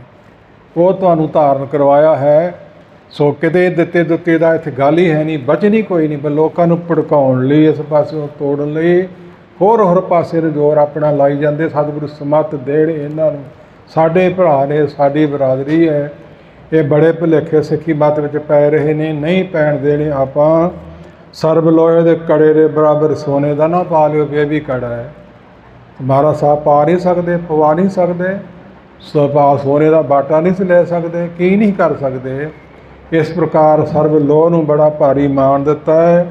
Speaker 2: ਉਹ ਤੁਹਾਨੂੰ ਧਾਰਨ ਕਰਵਾਇਆ ਹੈ। ਸੋ ਕਿਤੇ ਦਿੱਤੇ ਦੁੱਤੇ ਦਾ ਇੱਥੇ ਗੱਲ ਹੀ ਹੈ ਨਹੀਂ, ਬਚਨੀ ਕੋਈ ਨਹੀਂ, ਪਰ ਲੋਕਾਂ ਨੂੰ ਭੜਕਾਉਣ ਲਈ, ਇਸ ਪਾਸਿਓਂ ਤੋੜਨ ਲਈ ਹੋਰ ਪਾਸੇ ਨੂੰ ਜ਼ੋਰ ਆਪਣਾ ਲਾਈ ਜਾਂਦੇ। ਸਤਿਗੁਰੂ ਸਮੱਤ ਦੇਣ ਇਹਨਾਂ ਨੂੰ। ਸਾਡੇ ਭਰਾ ਨੇ, ਸਾਡੀ ਬਰਾਦਰੀ ਹੈ, ਇਹ ਬੜੇ ਭੁਲੇਖੇ ਸਿੱਖੀ ਮੱਤ ਵਿੱਚ ਪੈ ਰਹੇ ਨੇ, ਨਹੀਂ ਪੈਣ ਦੇਣੇ ਆਪਾਂ। ਸਰਬ ਲੋਹੇ ਦੇ ਕੜੇ ਦੇ ਬਰਾਬਰ ਸੋਨੇ ਦਾ ਨਾ ਪਾ ਲਿਓ, ਇਹ ਵੀ ਕੜਾ ਹੈ, ਮਹਾਰਾਜ ਸਾਹਿਬ ਪਾ ਨਹੀਂ ਸਕਦੇ, ਪਵਾ ਨਹੀਂ ਸਕਦੇ, ਸੋਨੇ ਦਾ ਬਾਟਾ ਨਹੀਂ ਸੀ ਲੈ ਸਕਦੇ, ਕੀ ਨਹੀਂ ਕਰ ਸਕਦੇ। ਇਸ ਪ੍ਰਕਾਰ ਸਰਬ ਲੋਹ ਨੂੰ ਬੜਾ ਭਾਰੀ ਮਾਣ ਦਿੱਤਾ ਹੈ।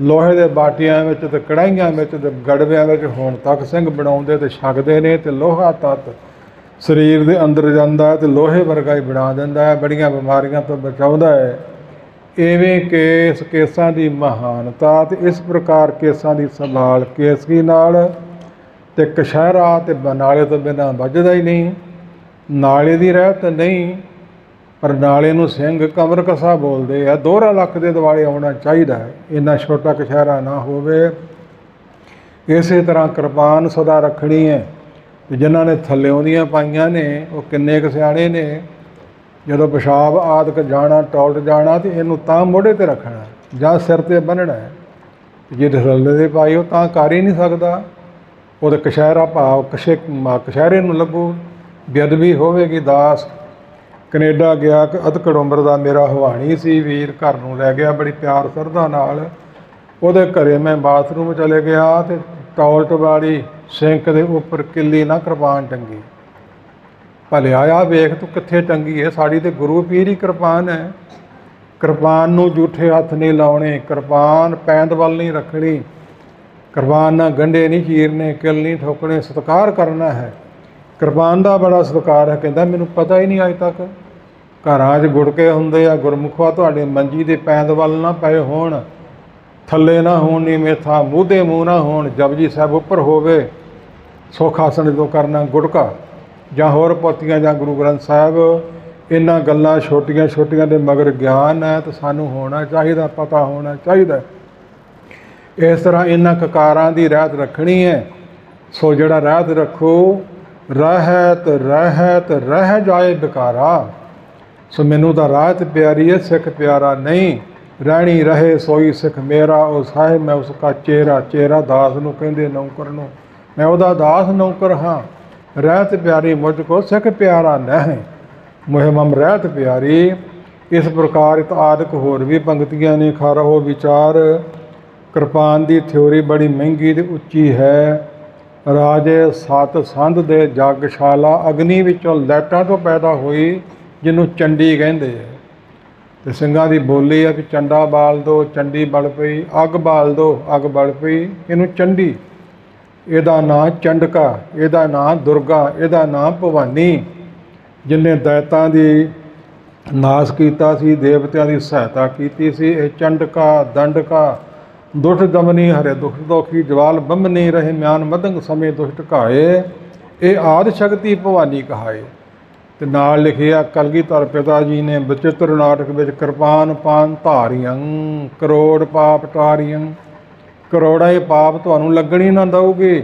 Speaker 2: ਲੋਹੇ ਦੇ ਬਾਟੀਆਂ ਵਿੱਚ ਅਤੇ ਕੜਾਹੀਆਂ ਵਿੱਚ ਅਤੇ ਗੜਵਿਆਂ ਵਿੱਚ ਹੁਣ ਤੱਕ ਸਿੰਘ ਬਣਾਉਂਦੇ ਅਤੇ ਛਕਦੇ ਨੇ। ਅਤੇ ਲੋਹਾ ਤੱਤ ਸਰੀਰ ਦੇ ਅੰਦਰ ਜਾਂਦਾ ਹੈ ਅਤੇ ਲੋਹੇ ਵਰਗਾ ਹੀ ਬਣਾ ਦਿੰਦਾ ਹੈ, ਬੜੀਆਂ ਬਿਮਾਰੀਆਂ ਤੋਂ ਬਚਾਉਂਦਾ ਹੈ। ਇਵੇਂ ਕੇਸਾਂ ਦੀ ਮਹਾਨਤਾ। ਅਤੇ ਇਸ ਪ੍ਰਕਾਰ ਕੇਸਾਂ ਦੀ ਸੰਭਾਲ ਕੇਸਕੀ ਨਾਲ। ਅਤੇ ਕਛਹਿਰਾ ਅਤੇ ਨਾਲੇ ਤੋਂ ਬਿਨਾਂ ਵੱਜਦਾ ਹੀ ਨਹੀਂ, ਨਾਲੇ ਦੀ ਰਹਿਤ ਨਹੀਂ, ਪਰ ਨਾਲੇ ਨੂੰ ਸਿੰਘ ਕਮਰ ਕਸਾ ਬੋਲਦੇ ਆ। 2 ਲੱਖ ਦੇ ਦੁਆਲੇ ਆਉਣਾ ਚਾਹੀਦਾ ਹੈ, ਇੰਨਾ ਛੋਟਾ ਕਛਹਿਰਾ ਨਾ ਹੋਵੇ। ਇਸੇ ਤਰ੍ਹਾਂ ਕਿਰਪਾਨ ਸਦਾ ਰੱਖਣੀ ਹੈ। ਅਤੇ ਜਿਨ੍ਹਾਂ ਨੇ ਥੱਲਿਓਂ ਦੀਆਂ ਪਾਈਆਂ ਨੇ ਉਹ ਕਿੰਨੇ ਕੁ ਸਿਆਣੇ ਨੇ। ਜਦੋਂ ਪਿਸ਼ਾਬ ਆਦਿਕ ਜਾਣਾ, ਟੋਇਲਟ ਜਾਣਾ, ਤੇ ਇਹਨੂੰ ਤਾਂ ਮੋਢੇ 'ਤੇ ਰੱਖਣਾ ਜਾਂ ਸਿਰ 'ਤੇ ਬੰਨ੍ਹਣਾ ਹੈ। ਜੇ ਰਸੱਲੇ ਦੇ ਪਾਈ ਉਹ ਤਾਂ ਕਰ ਹੀ ਨਹੀਂ ਸਕਦਾ। ਉਹਦੇ ਕਛਹਿਰਾ ਭਾਵ ਕਛਹਿਰੇ ਨੂੰ ਲੱਗੂ, ਬੇਅਦਬੀ ਹੋਵੇਗੀ। ਦਾਸ ਕਨੇਡਾ ਗਿਆ, ਅਧਕੜ ਉਮਰ ਦਾ ਮੇਰਾ ਹਵਾਣੀ ਸੀ ਵੀਰ, ਘਰ ਨੂੰ ਲੈ ਗਿਆ ਬੜੀ ਪਿਆਰ ਸ਼ਰਧਾ ਨਾਲ। ਉਹਦੇ ਘਰੇ ਮੈਂ ਬਾਥਰੂਮ ਚਲੇ ਗਿਆ ਤੇ ਟੋਇਲਟ ਵਾਲੀ ਸਿੰਕ ਦੇ ਉੱਪਰ ਕਿੱਲੀ ਨਾ ਕਿਰਪਾਨ ਟੰਗੀ। ਭਲਿਆ ਆ ਵੇਖ ਤੂੰ ਕਿੱਥੇ ਟੰਗੀ ਹੈ, ਸਾਡੀ ਤੇ ਗੁਰੂ ਪੀਰ ਹੀ ਕਿਰਪਾਨ ਹੈ। ਕਿਰਪਾਨ ਨੂੰ ਜੂਠੇ ਹੱਥ ਨਹੀਂ ਲਾਉਣੇ, ਕਿਰਪਾਨ ਪੈਂਦ ਵੱਲ ਨਹੀਂ ਰੱਖਣੀ, ਕਿਰਪਾਨ ਨਾਲ ਗੰਢੇ ਨਹੀਂ ਚੀਰਨੇ, ਕਿੱਲ ਨਹੀਂ ਠੋਕਣੇ, ਸਤਿਕਾਰ ਕਰਨਾ ਹੈ। ਕਿਰਪਾਨ ਦਾ ਬੜਾ ਸਤਿਕਾਰ ਹੈ। ਕਹਿੰਦਾ ਮੈਨੂੰ ਪਤਾ ਹੀ ਨਹੀਂ ਅੱਜ ਤੱਕ। ਘਰਾਂ 'ਚ ਗੁੜਕੇ ਹੁੰਦੇ ਆ, ਗੁਰਮੁਖਾ ਤੁਹਾਡੇ ਮੰਜੀ ਦੇ ਪੈਂਦ ਵੱਲ ਨਾ ਪਏ ਹੋਣ, ਥੱਲੇ ਨਾ ਹੋਣ, ਨੀਵੇਂ ਥਾਂ ਮੂਧੇ ਮੂੰਹ ਨਾ ਹੋਣ, ਜਪਜੀ ਸਾਹਿਬ ਉੱਪਰ ਹੋਵੇ, ਸੁੱਖ ਆਸਣ ਜਦੋਂ ਕਰਨਾ ਗੁੜਕਾ ਜਾਂ ਹੋਰ ਪੋਥੀਆਂ ਜਾਂ ਗੁਰੂ ਗ੍ਰੰਥ ਸਾਹਿਬ। ਇਹਨਾਂ ਗੱਲਾਂ ਛੋਟੀਆਂ ਛੋਟੀਆਂ ਦੇ ਮਗਰ ਗਿਆਨ ਹੈ ਤੇ ਸਾਨੂੰ ਹੋਣਾ ਚਾਹੀਦਾ, ਪਤਾ ਹੋਣਾ ਚਾਹੀਦਾ। ਇਸ ਤਰ੍ਹਾਂ ਇਹਨਾਂ ਕਕਾਰਾਂ ਦੀ ਰਹਿਤ ਰੱਖਣੀ ਹੈ। ਸੋ ਜਿਹੜਾ ਰਹਿਤ ਰੱਖੋ, ਰਹਿਤ ਰਹਿਤ ਰਹਿ ਜਾਏ ਬਿਕਾਰਾ। ਸੋ ਮੈਨੂੰ ਤਾਂ ਰਹਿਤ ਪਿਆਰੀ ਹੈ, ਸਿੱਖ ਪਿਆਰਾ ਨਹੀਂ। ਰਹਿਣੀ ਰਹੇ ਸੋਈ ਸਿੱਖ ਮੇਰਾ, ਉਹ ਸਾਹਿਬ ਮੈਂ ਉਸ ਕਾ ਚੇਰਾ। ਚੇਰਾ ਦਾਸ ਨੂੰ ਕਹਿੰਦੇ, ਨੌਕਰ ਨੂੰ, ਮੈਂ ਉਹਦਾ ਦਾਸ ਨੌਕਰ ਹਾਂ। ਰਹਿਤ ਪਿਆਰੀ ਮੁਝ ਕੋ ਸਿੱਖ ਪਿਆਰਾ ਨਹੀਂ, ਮੁਹਿਮਮ ਰਹਿਤ ਪਿਆਰੀ। ਇਸ ਪ੍ਰਕਾਰ ਆਦਿਕ ਹੋਰ ਵੀ ਪੰਕਤੀਆਂ ਨੇ। ਖਾਰੋ ਵਿਚਾਰ ਕਿਰਪਾਨ ਦੀ ਥਿਊਰੀ ਬੜੀ ਮਹਿੰਗੀ ਤੇ ਉੱਚੀ ਹੈ। ਰਾਜੇ ਸਤ ਸੰਧ ਦੇ ਜਗਸ਼ਾਲਾ ਅਗਨੀ ਵਿੱਚੋਂ ਲੈਟਾਂ ਤੋਂ ਪੈਦਾ ਹੋਈ, ਜਿਹਨੂੰ ਚੰਡੀ ਕਹਿੰਦੇ ਹੈ। ਤੇ ਸਿੰਘਾਂ ਦੀ ਬੋਲੀ ਆ ਕਿ ਚੰਡਾ ਬਾਲ ਦੋ, ਚੰਡੀ ਬਲ ਪਈ, ਅੱਗ ਬਾਲ ਦੋ, ਅੱਗ ਬਲ ਪਈ, ਇਹਨੂੰ ਚੰਡੀ। ਇਹਦਾ ਨਾਂ ਚੰਡਕਾ, ਇਹਦਾ ਨਾਂ ਦੁਰਗਾ, ਇਹਦਾ ਨਾਂ ਭਵਾਨੀ। ਜਿਹਨੇ ਦੈਤਾਂ ਦੀ ਨਾਸ ਕੀਤਾ ਸੀ, ਦੇਵਤਿਆਂ ਦੀ ਸਹਾਇਤਾ ਕੀਤੀ ਸੀ, ਇਹ ਚੰਡਕਾ ਦੰਡਕਾ। ਦੁਸ਼ਟ ਦਮਨੀ ਹਰੇ ਦੁਸ਼ਟ ਦੋਖੀ, ਜਵਾਲ ਬੰਮਨੀ ਰਹੇ ਮਿਆਨ ਮਦੰਗ ਸਮੇਂ ਦੁਸ਼ਟ ਘਾਏ। ਇਹ ਆਦਿ ਸ਼ਕਤੀ ਭਵਾਨੀ ਕਹਾਏ। ਤੇ ਨਾਲ ਲਿਖਿਆ ਕਲਗੀਧਰ ਪਿਤਾ ਜੀ ਨੇ ਬਚਿੱਤਰ ਨਾਟਕ ਵਿੱਚ, ਕਿਰਪਾਨ ਪਾਨ ਧਾਰੀਆਂ ਕਰੋੜ ਪਾਪ ਟਾਰੀਆਂ। ਕਰੋੜਾਂ ਹੀ ਪਾਪ ਤੁਹਾਨੂੰ ਲੱਗਣੀ ਨਾ ਦਊਗੀ।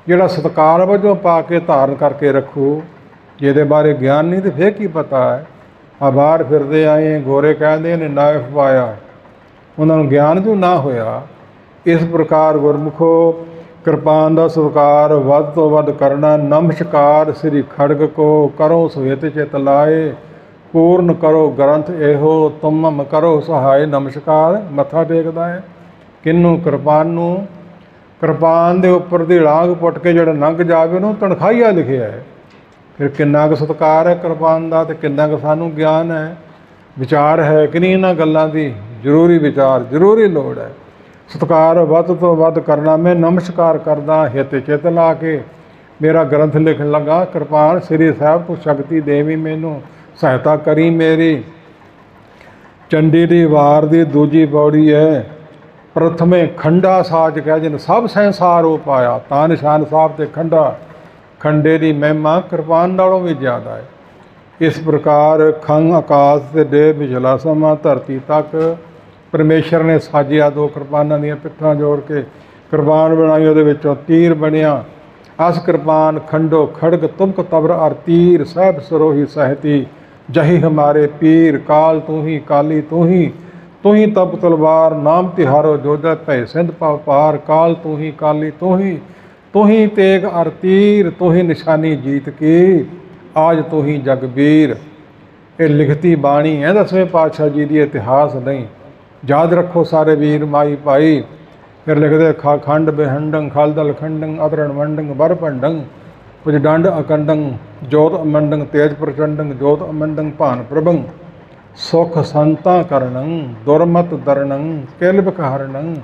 Speaker 2: ਜਿਹੜਾ ਸਤਿਕਾਰ ਵਜੋਂ ਪਾ ਕੇ ਧਾਰਨ ਕਰਕੇ ਰੱਖੋ, ਜਿਹਦੇ ਬਾਰੇ ਗਿਆਨ ਨਹੀਂ ਤੇ ਫਿਰ ਕੀ ਪਤਾ ਹੈ। ਆ ਬਾਹਰ ਫਿਰਦੇ ਆਏ ਗੋਰੇ ਕਹਿੰਦੇ ਨੇ ਨਾਇਫ ਪਾਇਆ, ਉਹਨਾਂ ਨੂੰ ਗਿਆਨ ਜੋ ਨਾ ਹੋਇਆ। ਇਸ ਪ੍ਰਕਾਰ ਗੁਰਮੁਖੋ ਕਿਰਪਾਨ ਦਾ ਸਤਿਕਾਰ ਵੱਧ ਤੋਂ ਵੱਧ ਕਰਨਾ। ਨਮਸਕਾਰ ਸ੍ਰੀ ਖੜਗ ਕੋ ਕਰੋ ਸੁਹਿਤ ਚਿਤ ਲਾਏ, ਪੂਰਨ ਕਰੋ ਗ੍ਰੰਥ ਇਹੋ ਤੁਮਮ ਕਰੋ ਸਹਾਏ। ਨਮਸਕਾਰ ਮੱਥਾ ਟੇਕਦਾ ਹੈ ਕਿਹਨੂੰ? ਕਿਰਪਾਨ ਨੂੰ। ਕਿਰਪਾਨ ਦੇ ਉੱਪਰ ਦੀ ਲਾਂਘ ਪੁੱਟ ਕੇ ਜਿਹੜਾ ਲੰਘ ਜਾਵੇ ਉਹਨੂੰ ਤਨਖਾਹੀਆ ਲਿਖਿਆ ਹੈ। ਫਿਰ ਕਿੰਨਾ ਕੁ ਸਤਿਕਾਰ ਹੈ ਕਿਰਪਾਨ ਦਾ, ਅਤੇ ਕਿੰਨਾ ਕੁ ਸਾਨੂੰ ਗਿਆਨ ਹੈ, ਵਿਚਾਰ ਹੈ ਕਿ ਨਹੀਂ ਇਹਨਾਂ ਗੱਲਾਂ ਦੀ? ਜ਼ਰੂਰੀ ਵਿਚਾਰ, ਜ਼ਰੂਰੀ ਲੋੜ ਹੈ। ਸਤਿਕਾਰ ਵੱਧ ਤੋਂ ਵੱਧ ਕਰਨਾ। ਮੈਂ ਨਮਸਕਾਰ ਕਰਦਾ ਹਿੱਤ ਚਿੱਤ ਲਾ ਕੇ, ਮੇਰਾ ਗ੍ਰੰਥ ਲਿਖਣ ਲੱਗਾ। ਕਿਰਪਾਨ ਸ੍ਰੀ ਸਾਹਿਬ ਤੂੰ ਸ਼ਕਤੀ ਦੇਵੀ, ਮੈਨੂੰ ਸਹਾਇਤਾ ਕਰੀ ਮੇਰੀ। ਚੰਡੀ ਦੀ ਵਾਰ ਦੀ ਦੂਜੀ ਪੌੜੀ ਹੈ। ਪ੍ਰਥਮੇ ਖੰਡਾ ਸਾਜ ਕਹਿ ਜਿਨ ਸਭ ਸੰਸਾਰ ਉਹ ਪਾਇਆ, ਤਾਂ ਨਿਸ਼ਾਨ ਸਾਹਿਬ ਤੇ ਖੰਡਾ। ਖੰਡੇ ਦੀ ਮਹਿਮਾ ਕਿਰਪਾਨ ਨਾਲੋਂ ਵੀ ਜ਼ਿਆਦਾ ਹੈ। ਇਸ ਪ੍ਰਕਾਰ ਖੰਗ ਆਕਾਸ਼ ਤੇ ਡੇ ਵਿਚਲਾ ਸਮਾਂ ਧਰਤੀ ਤੱਕ ਪਰਮੇਸ਼ਰ ਨੇ ਸਾਜਿਆ। ਦੋ ਕਿਰਪਾਨਾਂ ਦੀਆਂ ਪਿੱਠਾਂ ਜੋੜ ਕੇ ਕਿਰਪਾਨ ਬਣਾਈ, ਉਹਦੇ ਵਿੱਚੋਂ ਤੀਰ ਬਣਿਆ। ਅਸ ਕਿਰਪਾਨ ਖੰਡੋ ਖੜਗ ਤੁਮਕ ਤਬਰ ਅਰ ਤੀਰ, ਸਹਿਬ ਸਰੋਹੀ ਸਹਿਤੀ ਜਹੀ ਹਮਾਰੇ ਪੀਰ। ਕਾਲ ਤੂੰ ਹੀ ਕਾਲੀ ਤੂੰ ਹੀ ਤਬ ਤਲਵਾਰ, ਨਾਮ ਤਿਹਾਰੋ ਜੋਜੈ ਭੈ ਸਿੰਧ ਪਵ ਪਾਰ। ਕਾਲ ਤੂੰ ਹੀ ਕਾਲੀ ਤੂੰ ਹੀ ਤੇਗ ਅਰ ਤੀਰ, ਤੂੰ ਹੀ ਨਿਸ਼ਾਨੀ ਜੀਤ ਕੀ, ਆਜ ਤੂੰ ਹੀ ਜਗਬੀਰ। ਇਹ ਲਿਖਤੀ ਬਾਣੀ ਹੈ 10ਵੇਂ ਪਾਤਸ਼ਾਹ ਜੀ ਦੀ, ਇਤਿਹਾਸ ਨਹੀਂ। ਯਾਦ ਰੱਖੋ ਸਾਰੇ ਵੀਰ ਮਾਈ ਭਾਈ। ਫਿਰ ਲਿਖਦੇ ਖੰਡ ਬਿਹੰਡੰ ਖਲਦਲ ਖੰਡੰ ਅਦਰਣ ਵੰਡੰ ਬਰ ਭੰਡੰ ਕੁਝ ਡੰਡ ਅਕੰਡੰ ਜੋਤ ਅਮੰਡੰ ਤੇਜ ਪ੍ਰਚੰਡੰ ਜੋਤ ਅਮੰਡੰ ਭਾਨ ਪ੍ਰਭੰ। ਸੁਖ ਸੰਤਾ ਕਰਨੰ ਦੁਰਮਤ ਦਰਨੰ ਕਿਲਬਕ ਹਰਨੰ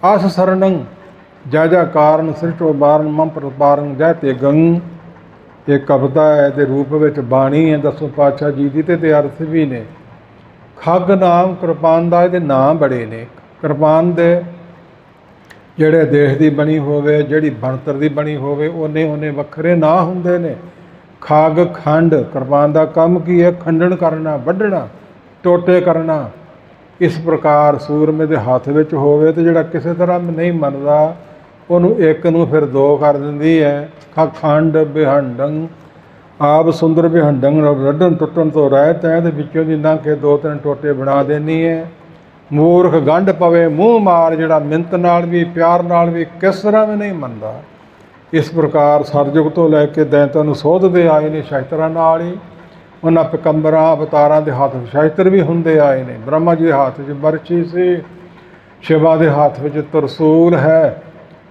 Speaker 2: ਆਸ ਸਰਨੰ ਜੈ ਜੈ ਕਾਰਨ ਸ੍ਰਿਸ਼ਟੋ ਬਾਰਨ ਮਮ ਪ੍ਰਪਾਰਨ ਜੈ ਤੇ ਗੰ। ਇਹ ਕਵਿਤਾ ਹੈ ਦੇ ਰੂਪ ਵਿੱਚ ਬਾਣੀ ਹੈ 10ਵੇਂ ਪਾਤਸ਼ਾਹ ਜੀ ਦੀ, ਤੇ ਅਰਥ ਵੀ ਨੇ। ਖੱਗ ਨਾਮ ਕਿਰਪਾਨ ਦਾ, ਇਹਦੇ ਨਾਮ ਬੜੇ ਨੇ। ਕਿਰਪਾਨ ਦੇ ਜਿਹੜੇ ਦੇਸ਼ ਦੀ ਬਣੀ ਹੋਵੇ, ਜਿਹੜੀ ਬਣਤਰ ਦੀ ਬਣੀ ਹੋਵੇ, ਉਹਨੇ ਵੱਖਰੇ ਨਾਂ ਹੁੰਦੇ ਨੇ। ਖੱਗ ਖੰਡ, ਕਿਰਪਾਨ ਦਾ ਕੰਮ ਕੀ ਹੈ? ਖੰਡਣ ਕਰਨਾ, ਵੱਢਣਾ, ਟੋਟੇ ਕਰਨਾ। ਇਸ ਪ੍ਰਕਾਰ ਸੂਰਮੇ ਦੇ ਹੱਥ ਵਿੱਚ ਹੋਵੇ ਤੇ ਜਿਹੜਾ ਕਿਸੇ ਤਰ੍ਹਾਂ ਨਹੀਂ ਮੰਨਦਾ, ਉਹਨੂੰ ਇੱਕ ਨੂੰ ਫਿਰ ਦੋ ਕਰ ਦਿੰਦੀ ਹੈ। ਖੰਡ ਬਿਹੰਡੰ ਆਪ ਸੁੰਦਰ ਵਿਹੰਡੰ ਰੱਡਣ ਟੁੱਟਣ ਤੋਂ ਰਹਿਤ ਹੈ, ਤੇ ਵਿੱਚੋਂ ਦੀ ਲੰਘ ਕੇ ਦੋ ਤਿੰਨ ਟੋਟੇ ਬਣਾ ਦੇਣੀ ਹੈ। ਮੂਰਖ ਗੰਢ ਪਵੇ ਮੂੰਹ ਮਾਰ, ਜਿਹੜਾ ਮਿੰਤ ਨਾਲ ਵੀ ਪਿਆਰ ਨਾਲ ਵੀ ਕਿਸ ਤਰ੍ਹਾਂ ਵੀ ਨਹੀਂ ਮੰਨਦਾ। ਇਸ ਪ੍ਰਕਾਰ ਸਰਯੁਗ ਤੋਂ ਲੈ ਕੇ ਦੈਂਤਾਂ ਨੂੰ ਸੋਧਦੇ ਆਏ ਨੇ ਸ਼ਸਤਰਾਂ ਨਾਲ ਹੀ। ਉਹਨਾਂ ਪਿਕੰਬਰਾਂ ਅਵਤਾਰਾਂ ਦੇ ਹੱਥ ਸ਼ਸਤਰ ਵੀ ਹੁੰਦੇ ਆਏ ਨੇ। ਬ੍ਰਹਮਾ ਜੀ ਦੇ ਹੱਥ 'ਚ ਬਰਛੀ ਸੀ, ਸ਼ਿਵਾ ਦੇ ਹੱਥ ਵਿੱਚ ਤਰਸੂਲ ਹੈ,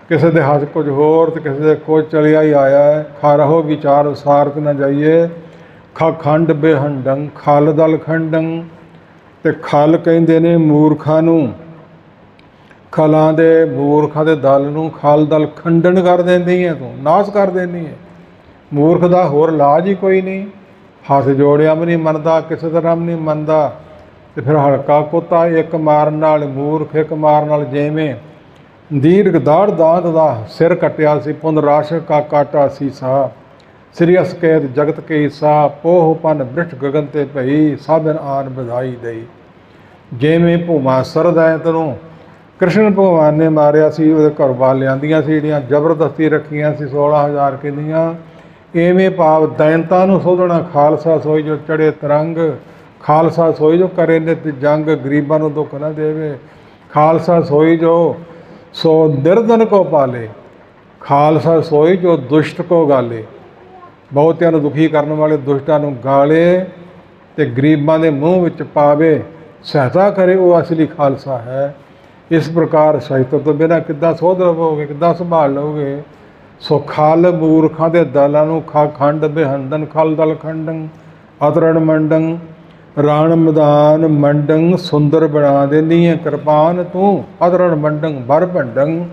Speaker 2: ਕਿਸੇ ਦੇ ਹੱਥ ਕੁਝ ਹੋਰ ਤੇ ਕਿਸੇ ਦੇ ਕੁਝ ਚਲਿਆ ਹੀ ਆਇਆ ਹੈ। ਖਾਰਹੋ ਵਿਚਾਰ ਵਿਸਾਰਤ ਨਾ ਜਾਈਏ। ਖੰਡ ਬੇਹੰਡੰ ਖਲ ਦਲ ਖੰਡੰ, ਤੇ ਖਲ ਕਹਿੰਦੇ ਨੇ ਮੂਰਖਾਂ ਨੂੰ, ਖਲਾਂ ਦੇ ਮੂਰਖਾਂ ਦੇ ਦਲ ਨੂੰ ਖਲ ਦਲ ਖੰਡਨ ਕਰ ਦਿੰਦੀ ਹੈ, ਤੂੰ ਨਾਸ਼ ਕਰ ਦਿੰਦੀ ਹੈ। ਮੂਰਖ ਦਾ ਹੋਰ ਇਲਾਜ ਹੀ ਕੋਈ ਨਹੀਂ। ਹੱਥ ਜੋੜਿਆ ਵੀ ਨਹੀਂ ਮੰਨਦਾ, ਕਿਸੇ ਤਰ੍ਹਾਂ ਵੀ ਨਹੀਂ ਮੰਨਦਾ। ਤੇ ਫਿਰ ਹਲਕਾ ਕੁੱਤਾ ਇੱਕ ਮਾਰਨ ਨਾਲ, ਮੂਰਖ ਇੱਕ ਮਾਰਨ ਨਾਲ, ਜਿਵੇਂ ਦੀਰਘ ਦਾੜ ਦਾਂਤ ਦਾ ਸਿਰ ਕੱਟਿਆ ਸੀ, ਪੁਨ ਰਾਸ਼ਕ ਕਾ ਕਾਟਾ ਸੀਸਾ, ਸ੍ਰੀ ਅਸਕੇਤ ਜਗਤ ਕੇ ਈਸਾ, ਪੋਹ ਪਨ ਬ੍ਰਿਸ਼ ਗਗਨ ਤੇ ਭਈ, ਸਾਧਨ ਆਨ ਵਧਾਈ ਦਈ। ਜਿਵੇਂ ਭੂਮਾ ਸਰਦੈਂਤ ਨੂੰ ਕ੍ਰਿਸ਼ਨ ਭਗਵਾਨ ਨੇ ਮਾਰਿਆ ਸੀ, ਉਹਦੇ ਘਰ ਬਾਲ ਲਿਆਂਦੀਆਂ ਸੀ, ਜਿਹੜੀਆਂ ਜ਼ਬਰਦਸਤੀ ਰੱਖੀਆਂ ਸੀ 16,000 ਕਿੰਨੀਆਂ। ਇਵੇਂ ਭਾਵ ਦੈਂਤਾਂ ਨੂੰ ਸੋਧਣਾ। ਖਾਲਸਾ ਸੋਈ ਜੋ ਚੜੇ ਤਰੰਗ, ਖਾਲਸਾ ਸੋਈ ਜੋ ਕਰੇ ਨਿਤ ਜੰਗ, ਗਰੀਬਾਂ ਨੂੰ ਦੁੱਖ ਨਾ ਦੇਵੇ। ਖਾਲਸਾ ਸੋਈ ਜੋ ਸੋ ਨਿਰਧਨ ਕੋ ਪਾਲੇ, ਖਾਲਸਾ ਸੋਈ ਜੋ ਦੁਸ਼ਟ ਕੋ ਗਾਲੇ। ਬਹੁਤਿਆਂ ਨੂੰ ਦੁਖੀ ਕਰਨ ਵਾਲੇ ਦੁਸ਼ਟਾਂ ਨੂੰ ਗਾਲੇ ਤੇ ਗਰੀਬਾਂ ਦੇ ਮੂੰਹ ਵਿੱਚ ਪਾਵੇ, ਸਹਾਇਤਾ ਕਰੇ, ਉਹ ਅਸਲੀ ਖਾਲਸਾ ਹੈ। ਇਸ ਪ੍ਰਕਾਰ ਸ਼ਸਤਰ ਤੋਂ ਬਿਨਾਂ ਕਿੱਦਾਂ ਸੋਧ ਲਵੋਗੇ, ਕਿੱਦਾਂ ਸੰਭਾਲ ਲਓਗੇ। ਸੋ ਖਲ ਮੂਰਖਾਂ ਦੇ ਦਲਾਂ ਨੂੰ ਖੰਡ ਬਿਹੰਡਨ ਖਲ ਦਲ ਖੰਡੰ, ਅਤਰਣ ਮੰਡੰ ਰਾਣ ਮੈਦਾਨ ਮੰਡੰ, ਸੁੰਦਰ ਬਣਾ ਦਿੰਦੀ ਹੈ ਕਿਰਪਾਨ ਤੂੰ, ਅਤਰਣ ਮੰਡੰ ਵਰ ਭੰਡੰ।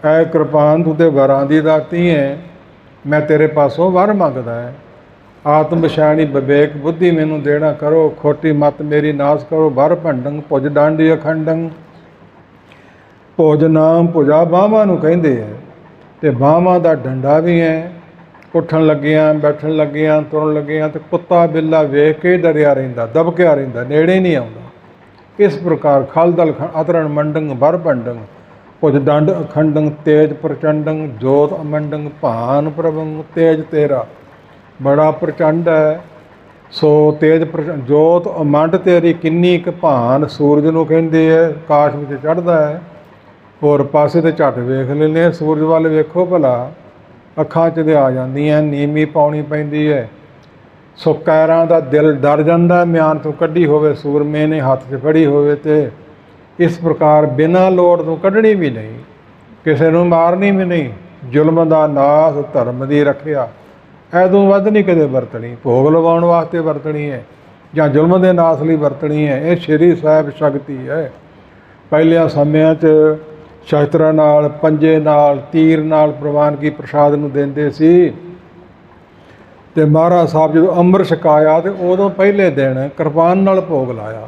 Speaker 2: ਐ ਕਿਰਪਾਨ ਤੂੰ ਤੇ ਵਰਾਂ ਦੀ ਦਾਤੀ ਹੈ, ਮੈਂ ਤੇਰੇ ਪਾਸੋਂ ਵਰ ਮੰਗਦਾ ਹੈ। ਆਤਮ ਵਿਸ਼ਾਣੀ ਵਿਵੇਕ ਬੁੱਧੀ ਮੈਨੂੰ ਦੇਣਾ ਕਰੋ, ਖੋਟੀ ਮਤ ਮੇਰੀ ਨਾਸ ਕਰੋ। ਵਰ ਭੰਡੰ ਭੁਜ ਡਾਂਡੀ ਅਖੰਡੰ, ਭੁਜ ਨਾਮ ਭੁਜਾ ਬਾਹਾਂ ਨੂੰ ਕਹਿੰਦੇ ਹੈ, ਤੇ ਬਾਹਾਂ ਦਾ ਡੰਡਾ ਵੀ ਹੈ। ਉੱਠਣ ਲੱਗਿਆਂ, ਬੈਠਣ ਲੱਗਿਆਂ, ਤੁਰਨ ਲੱਗਿਆਂ, ਤੇ ਕੁੱਤਾ ਬਿੱਲਾ ਵੇਖ ਕੇ ਡਰਿਆ ਰਹਿੰਦਾ, ਦਬਕਿਆ ਰਹਿੰਦਾ, ਨੇੜੇ ਨਹੀਂ ਆਉਂਦਾ। ਇਸ ਪ੍ਰਕਾਰ ਖਲ ਦਲ ਅਤਰਣ ਮੰਡੰ ਵਰ ਭੰਡੰ, ਭੁਜ ਡੰਡ ਅਖੰਡੰ, ਤੇਜ ਪ੍ਰਚੰਡੰ, ਜੋਤ ਅਮੰਡੰ, ਭਾਨ ਪ੍ਰਭੰ। ਤੇਜ ਤੇਰਾ ਬੜਾ ਪ੍ਰਚੰਡ ਹੈ, ਸੋ ਤੇਜ ਜੋਤ ਅਮੰਡ ਤੇਰੀ ਕਿੰਨੀ ਕੁ ਭਾਨ, ਸੂਰਜ ਨੂੰ ਕਹਿੰਦੇ ਹੈ, ਆਕਾਸ਼ ਵਿੱਚ ਚੜ੍ਹਦਾ ਹੈ। ਹੋਰ ਪਾਸੇ ਤੇ ਝੱਟ ਵੇਖ ਲੈਂਦੇ, ਸੂਰਜ ਵੱਲ ਵੇਖੋ ਭਲਾ, ਅੱਖਾਂ 'ਚ ਦੇ ਆ ਜਾਂਦੀਆਂ, ਨੀਵੀਂ ਪਾਉਣੀ ਪੈਂਦੀ ਹੈ। ਸੋ ਕੈਰਾਂ ਦਾ ਦਿਲ ਡਰ ਜਾਂਦਾ, ਮਿਆਨ ਤੋਂ ਕੱਢੀ ਹੋਵੇ, ਸੂਰਮੇ ਨੇ ਹੱਥ 'ਚ ਫੜੀ ਹੋਵੇ। ਤੇ ਇਸ ਪ੍ਰਕਾਰ ਬਿਨਾਂ ਲੋੜ ਤੋਂ ਕੱਢਣੀ ਵੀ ਨਹੀਂ, ਕਿਸੇ ਨੂੰ ਮਾਰਨੀ ਵੀ ਨਹੀਂ। ਜ਼ੁਲਮ ਦਾ ਨਾਸ ਧਰਮ ਦੀ ਰੱਖਿਆ, ਐਦੋਂ ਵੱਧ ਨਹੀਂ ਕਦੇ ਵਰਤਣੀ। ਭੋਗ ਲਵਾਉਣ ਵਾਸਤੇ ਵਰਤਣੀ ਹੈ ਜਾਂ ਜ਼ੁਲਮ ਦੇ ਨਾਸ ਲਈ ਵਰਤਣੀ ਹੈ। ਇਹ ਸ਼੍ਰੀ ਸਾਹਿਬ ਸ਼ਕਤੀ ਹੈ। ਪਹਿਲਿਆਂ ਸਮਿਆਂ 'ਚ ਸ਼ਸਤਰਾਂ ਨਾਲ, ਪੰਜੇ ਨਾਲ, ਤੀਰ ਨਾਲ ਪ੍ਰਵਾਨਗੀ ਪ੍ਰਸ਼ਾਦ ਨੂੰ ਦਿੰਦੇ ਸੀ। ਤੇ ਮਹਾਰਾਜ ਸਾਹਿਬ ਜਦੋਂ ਅੰਮ੍ਰਿਤ ਛਕਾਇਆ ਤੇ ਉਦੋਂ ਪਹਿਲੇ ਦਿਨ ਕਿਰਪਾਨ ਨਾਲ ਭੋਗ ਲਾਇਆ।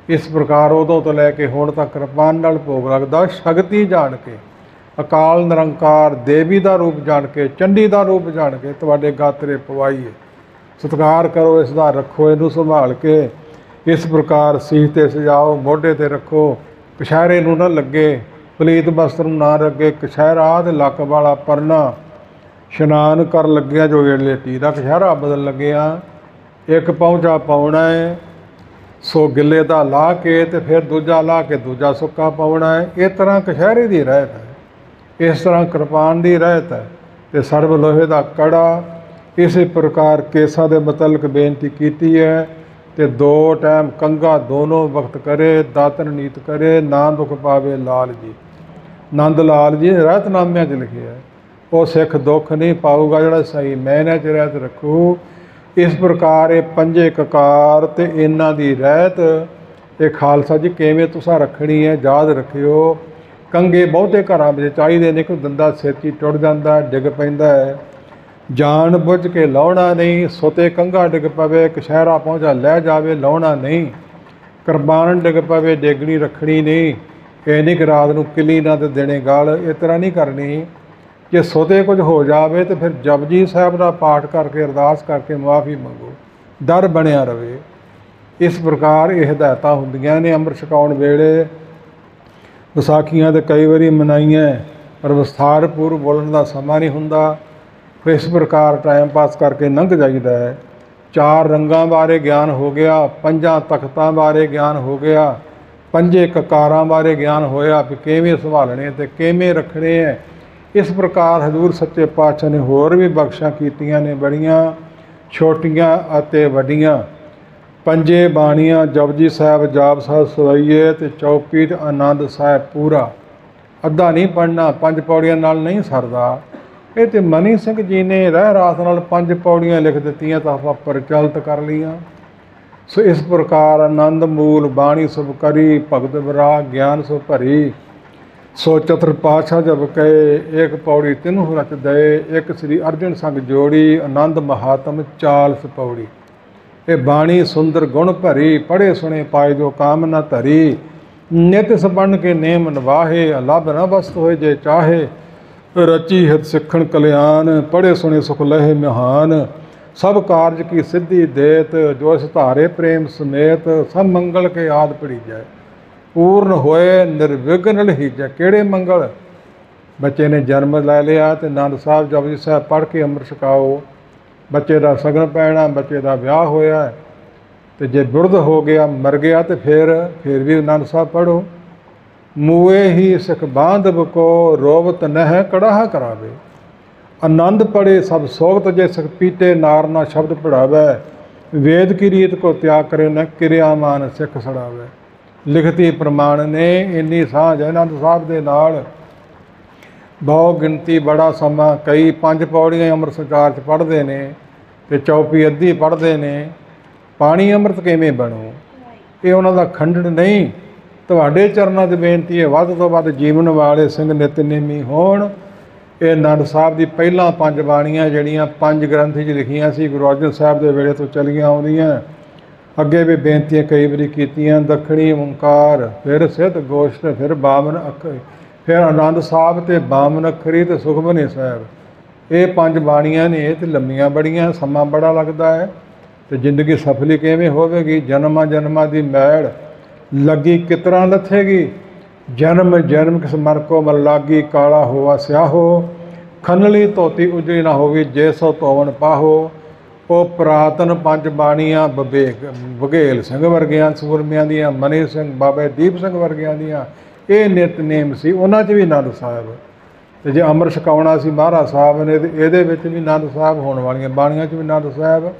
Speaker 2: ਇਸ ਪ੍ਰਕਾਰ ਉਦੋਂ ਤੋਂ ਲੈ ਕੇ ਹੁਣ ਤੱਕ ਕਿਰਪਾਨ ਨਾਲ ਭੋਗ ਲੱਗਦਾ। ਸ਼ਕਤੀ ਜਾਣ ਕੇ, ਅਕਾਲ ਨਿਰੰਕਾਰ ਦੇਵੀ ਦਾ ਰੂਪ ਜਾਣ ਕੇ, ਚੰਡੀ ਦਾ ਰੂਪ ਜਾਣ ਕੇ ਤੁਹਾਡੇ ਗਾਤਰੇ ਪਵਾਈਏ। ਸਤਿਕਾਰ ਕਰੋ ਇਸ ਦਾ, ਰੱਖੋ ਇਹਨੂੰ ਸੰਭਾਲ ਕੇ। ਇਸ ਪ੍ਰਕਾਰ ਸੀਸ 'ਤੇ ਸਜਾਓ, ਮੋਢੇ 'ਤੇ ਰੱਖੋ, ਕਛਹਿਰੇ ਨੂੰ ਨਾ ਲੱਗੇ, ਪਲੀਤ ਵਸਤਰ ਨੂੰ ਨਾ ਲੱਗੇ। ਕਛਹਿਰਾ ਤੇ ਲੱਕ ਵਾਲਾ ਪਰਨਾ, ਇਸ਼ਨਾਨ ਕਰ ਲੱਗਿਆ ਜੋ ਲੇਟੀ ਦਾ ਕਛਹਿਰਾ ਬਦਲ ਲੱਗਿਆ, ਇੱਕ ਪਹੁੰਚਾ ਪਾਉਣਾ ਹੈ। ਸੋ ਗਿੱਲੇ ਦਾ ਲਾ ਕੇ ਤੇ ਫਿਰ ਦੂਜਾ ਲਾ ਕੇ ਦੂਜਾ ਸੁੱਕਾ ਪਾਉਣਾ ਹੈ। ਇਸ ਤਰ੍ਹਾਂ ਕਛਹਿਰੇ ਦੀ ਰਹਿਤ ਹੈ, ਇਸ ਤਰ੍ਹਾਂ ਕਿਰਪਾਨ ਦੀ ਰਹਿਤ ਹੈ। ਤੇ ਸਰਬ ਲੋਹੇ ਦਾ ਕੜਾ। ਇਸੇ ਪ੍ਰਕਾਰ ਕੇਸਾਂ ਦੇ ਮੁਤਲਕ ਬੇਨਤੀ ਕੀਤੀ ਹੈ। ਤੇ 2 ਟਾਈਮ ਕੰਘਾ ਦੋਨੋਂ ਵਕਤ ਕਰੇ, ਦਾਤਨ ਨੀਤ ਕਰੇ, ਨਾ ਦੁੱਖ ਪਾਵੇ ਲਾਲ ਜੀ। ਨੰਦ ਲਾਲ ਜੀ ਰਹਿਤਨਾਮਿਆਂ 'ਚ ਲਿਖਿਆ, ਉਹ ਸਿੱਖ ਦੁੱਖ ਨਹੀਂ ਪਾਊਗਾ ਜਿਹੜਾ ਸਹੀ ਮੈਨੇ 'ਚ ਰਹਿਤ ਰੱਖੂ। ਇਸ ਪ੍ਰਕਾਰ ਇਹ ਪੰਜੇ ਕਕਾਰ ਤੇ ਇਹਨਾਂ ਦੀ ਰਹਿਤ, ਇਹ ਖਾਲਸਾ ਜੀ ਕਿਵੇਂ ਤੁਸੀਂ ਰੱਖਣੀ ਹੈ, ਯਾਦ ਰੱਖਿਓ। ਕੰਘੇ ਬਹੁਤੇ ਘਰਾਂ ਵਿੱਚ ਚਾਹੀਦੇ ਨੇ, ਕੋਈ ਦੰਦਾ ਛੇਤੀ ਟੁੱਟ ਜਾਂਦਾ, ਡਿੱਗ ਪੈਂਦਾ ਹੈ। ਜਾਣ ਬੁੱਝ ਕੇ ਲਾਉਣਾ ਨਹੀਂ, ਸੁਤੇ ਕੰਘਾ ਡਿੱਗ ਪਵੇ, ਕਛਹਿਰਾ ਪਹੁੰਚਾ ਲੈ ਜਾਵੇ, ਲਾਉਣਾ ਨਹੀਂ। ਕਿਰਪਾਨ ਡਿੱਗ ਪਵੇ, ਡੇਗਣੀ ਰੱਖਣੀ ਨਹੀਂ। ਇਹ ਨਹੀਂ ਕਿ ਰਾਤ ਨੂੰ ਕਿੱਲੀ ਨਾ ਤੇ ਦੇਣੇ ਗਲ, ਇਸ ਤਰ੍ਹਾਂ ਨਹੀਂ ਕਰਨੀ। ਜੇ ਸੁਤੇ ਕੁਝ ਹੋ ਜਾਵੇ ਤਾਂ ਫਿਰ ਜਪਜੀ ਸਾਹਿਬ ਦਾ ਪਾਠ ਕਰਕੇ, ਅਰਦਾਸ ਕਰਕੇ ਮੁਆਫੀ ਮੰਗੋ, ਡਰ ਬਣਿਆ ਰਵੇ। ਇਸ ਪ੍ਰਕਾਰ ਇਹ ਹਦਾਇਤਾਂ ਹੁੰਦੀਆਂ ਨੇ। ਅੰਮ੍ਰਿਤ ਛਕਾਉਣ ਵੇਲੇ ਵਿਸਾਖੀਆਂ ਤਾਂ ਕਈ ਵਾਰੀ ਮਨਾਈਆਂ, ਪਰ ਵਿਸਥਾਰਪੂਰਵਕ ਬੋਲਣ ਦਾ ਸਮਾਂ ਨਹੀਂ ਹੁੰਦਾ। तो इस प्रकार टाइम पास करके लंघ जाइदा है। चार रंगां बारे ज्ञान हो गया, पंजां तख्तां बारे ज्ञान हो गया, पंजे ककारां बारे ज्ञान होया भी किवें संभालने ते किवें रखने है। इस प्रकार हजूर सच्चे पातशाह ने होर भी बख्शां कीतियां ने बड़ियां छोटियां अते वड्डियां। पंजे बाणियां जपजी साहिब, जाप साहिब सवैये ते चौपीठ आनंद साहिब पूरा। अद्धा नहीं पढ़ना, 5 पौड़ियां नाल नहीं सरदा। ਇਹ ਤੇ ਮਨੀ ਸਿੰਘ ਜੀ ਨੇ ਰਹਿ ਰਾਸ ਨਾਲ 5 ਪੌੜੀਆਂ ਲਿਖ ਦਿੱਤੀਆਂ ਤਾਂ ਆਪਾਂ ਪ੍ਰਚਲਿਤ ਕਰ ਲਈਆਂ। ਸੋ ਇਸ ਪ੍ਰਕਾਰ ਆਨੰਦ ਮੂਲ ਬਾਣੀ ਸੁਭ ਕਰੀ, ਭਗਤ ਵਿਰਾਗ ਗਿਆਨ ਸੋ ਭਰੀ। ਸੋ ਚਤੁਰ ਪਾਤਸ਼ਾਹ ਜਬ ਕਹੇ, ਇੱਕ ਪੌੜੀ ਤਿੰਨੋਂ ਰਚ ਦਏ, ਇੱਕ ਸ੍ਰੀ ਅਰਜਨ ਸੰਗ ਜੋੜੀ, ਆਨੰਦ ਮਹਾਤਮ 40 ਪੌੜੀ। ਇਹ ਬਾਣੀ ਸੁੰਦਰ ਗੁਣ ਭਰੀ, ਪੜ੍ਹੇ ਸੁਣੇ ਪਾਏ ਜੋ ਕਾਮ ਨਾ ਧਰੀ। ਨਿਤ ਸਬੰਨ ਕੇ ਨੇਮ ਨਿਵਾਹੇ, ਲੱਭ ਨਾ ਵਸਤ ਹੋਏ ਜੇ ਚਾਹੇ। रची हित सिखण कल्याण, पढ़े सुने सुख लहे महान। सब कार्य की सिद्धि देत, जो धारे प्रेम समेत। सब मंगल के आद पढ़ी जाए, पूर्ण होए निर्विघ्न लहीजै। केड़े मंगल? बच्चे ने जन्म लै लिया तो आनंद साहब जपजी साहब पढ़ के अमृत छकाओ। बच्चे का सगन पैना, बच्चे का विआह होया तो जे बिरध हो गया, मर गया तो फिर भी आनंद साहब पढ़ो। मूए ही सिख बांधव को, रोवत नह कड़ाह करावे। आनंद पढ़े सब सोगत, जे सिख पीते नार ना शब्द पढ़ावे। वेद की रीत को त्याग करे, न किरियामान सिख सड़ावे। लिखती प्रमाण ने इन्नी सांझ आनंद साहब दे नाल। बहु गिनती बड़ा समा, कई 5 पौड़ियां अमृत संचार च पढ़ते ने ते चौपी अद्धी पढ़ते ने। पानी अमृत किवें बनू, ये उन्हां दा खंडन नहीं। ਤੁਹਾਡੇ ਚਰਨਾਂ 'ਚ ਬੇਨਤੀ ਹੈ, ਵੱਧ ਤੋਂ ਵੱਧ ਜੀਵਨ ਵਾਲੇ ਸਿੰਘ ਨਿਤਨੇਮੀ ਹੋਣ। ਇਹ ਆਨੰਦ ਸਾਹਿਬ ਦੀ ਪਹਿਲਾਂ 5 ਬਾਣੀਆਂ ਜਿਹੜੀਆਂ 5 ਗ੍ਰੰਥੀ 'ਚ ਲਿਖੀਆਂ ਸੀ, ਗੁਰੂ ਅਰਜਨ ਸਾਹਿਬ ਦੇ ਵੇਲੇ ਤੋਂ ਚੱਲੀਆਂ ਆਉਂਦੀਆਂ। ਅੱਗੇ ਵੀ ਬੇਨਤੀਆਂ ਕਈ ਵਾਰੀ ਕੀਤੀਆਂ। ਦੱਖਣੀ ਓਂਕਾਰ, ਫਿਰ ਸਿੱਧ ਗੋਸ਼ਟ, ਫਿਰ ਬਾਮਨ ਅੱਖਰ, ਫਿਰ ਆਨੰਦ ਸਾਹਿਬ ਤੇ ਬਾਮਨ ਅੱਖਰੀ ਤੇ ਸੁਖਮਨੀ ਸਾਹਿਬ। ਇਹ 5 ਬਾਣੀਆਂ ਨੇ ਤੇ ਲੰਮੀਆਂ ਬੜੀਆਂ, ਸਮਾਂ ਬੜਾ ਲੱਗਦਾ ਹੈ। ਤੇ ਜ਼ਿੰਦਗੀ ਸਫਲੀ ਕਿਵੇਂ ਹੋਵੇਗੀ? ਜਨਮਾਂ ਜਨਮਾਂ ਦੀ ਮੈਲ लगी कितरा लथेगी। जन्म जन्म किस मर को मर लागी, काला होवा स्याहो। खनली धोती उजड़ी ना होवी, जे सो धोवन पाहो। ਉਹ ਪੁਰਾਤਨ 5 ਬਾਣੀਆਂ ਬਘੇਲ ਸਿੰਘ ਵਰਗਿਆਂ ਸੂਰਮਿਆਂ ਦੀਆਂ, ਮਨੀ ਸਿੰਘ, ਬਾਬੇ ਦੀਪ ਸਿੰਘ ਵਰਗਿਆਂ ਦੀਆਂ ਇਹ ਨਿਤਨੇਮ ਸੀ। ਉਹਨਾਂ 'ਚ ਵੀ ਆਨੰਦ ਸਾਹਿਬ। ਤੇ ਜੇ ਅੰਮ੍ਰਿਤ ਛਕਾਉਣਾ ਸੀ ਮਹਾਰਾਜ ਸਾਹਿਬ ਨੇ, ਤੇ ਇਹਦੇ ਵਿੱਚ ਵੀ ਆਨੰਦ ਸਾਹਿਬ ਹੋਣ ਵਾਲੀਆਂ ਬਾਣੀਆਂ 'ਚ ਵੀ ਆਨੰਦ ਸਾਹਿਬ।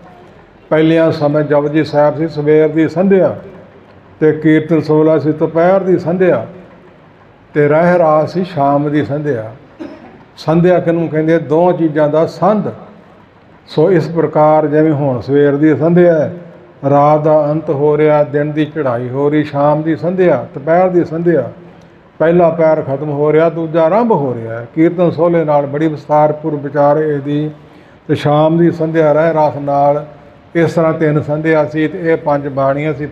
Speaker 2: ਪਹਿਲਿਆਂ ਸਮੇਂ ਜਪਜੀ ਸਾਹਿਬ ਸੀ ਸਵੇਰ ਦੀ ਸੰਧਿਆ, ਤੇ ਕੀਰਤਨ 16 ਸੀ ਦੁਪਹਿਰ ਦੀ ਸੰਧਿਆ, ਤੇ ਰਹਿ ਰਾਸ ਸੀ ਸ਼ਾਮ ਦੀ ਸੰਧਿਆ। ਸੰਧਿਆ ਕਿਹਨੂੰ ਕਹਿੰਦੇ? 2 ਚੀਜ਼ਾਂ ਦਾ ਸੰਧ। ਸੋ ਇਸ ਪ੍ਰਕਾਰ ਜਿਵੇਂ ਹੁਣ ਸਵੇਰ ਦੀ ਸੰਧਿਆ, ਰਾਤ ਦਾ ਅੰਤ ਹੋ ਰਿਹਾ, ਦਿਨ ਦੀ ਚੜ੍ਹਾਈ ਹੋ ਰਹੀ, ਸ਼ਾਮ ਦੀ ਸੰਧਿਆ, ਦੁਪਹਿਰ ਦੀ ਸੰਧਿਆ, ਪਹਿਲਾ ਪੈਰ ਖਤਮ ਹੋ ਰਿਹਾ, ਦੂਜਾ ਆਰੰਭ ਹੋ ਰਿਹਾ। ਕੀਰਤਨ ਸੋਹਲੇ ਨਾਲ ਬੜੀ ਵਿਸਤਾਰਪੂਰਵਕ ਵਿਚਾਰ ਇਹਦੀ, ਤੇ ਸ਼ਾਮ ਦੀ ਸੰਧਿਆ ਰਹਿ ਰਾਸ ਨਾਲ। ਇਸ ਤਰ੍ਹਾਂ 3 ਸੰਧਿਆ ਸੀ, ਤੇ ਇਹ 5 ਬਾਣੀਆਂ ਸੀ।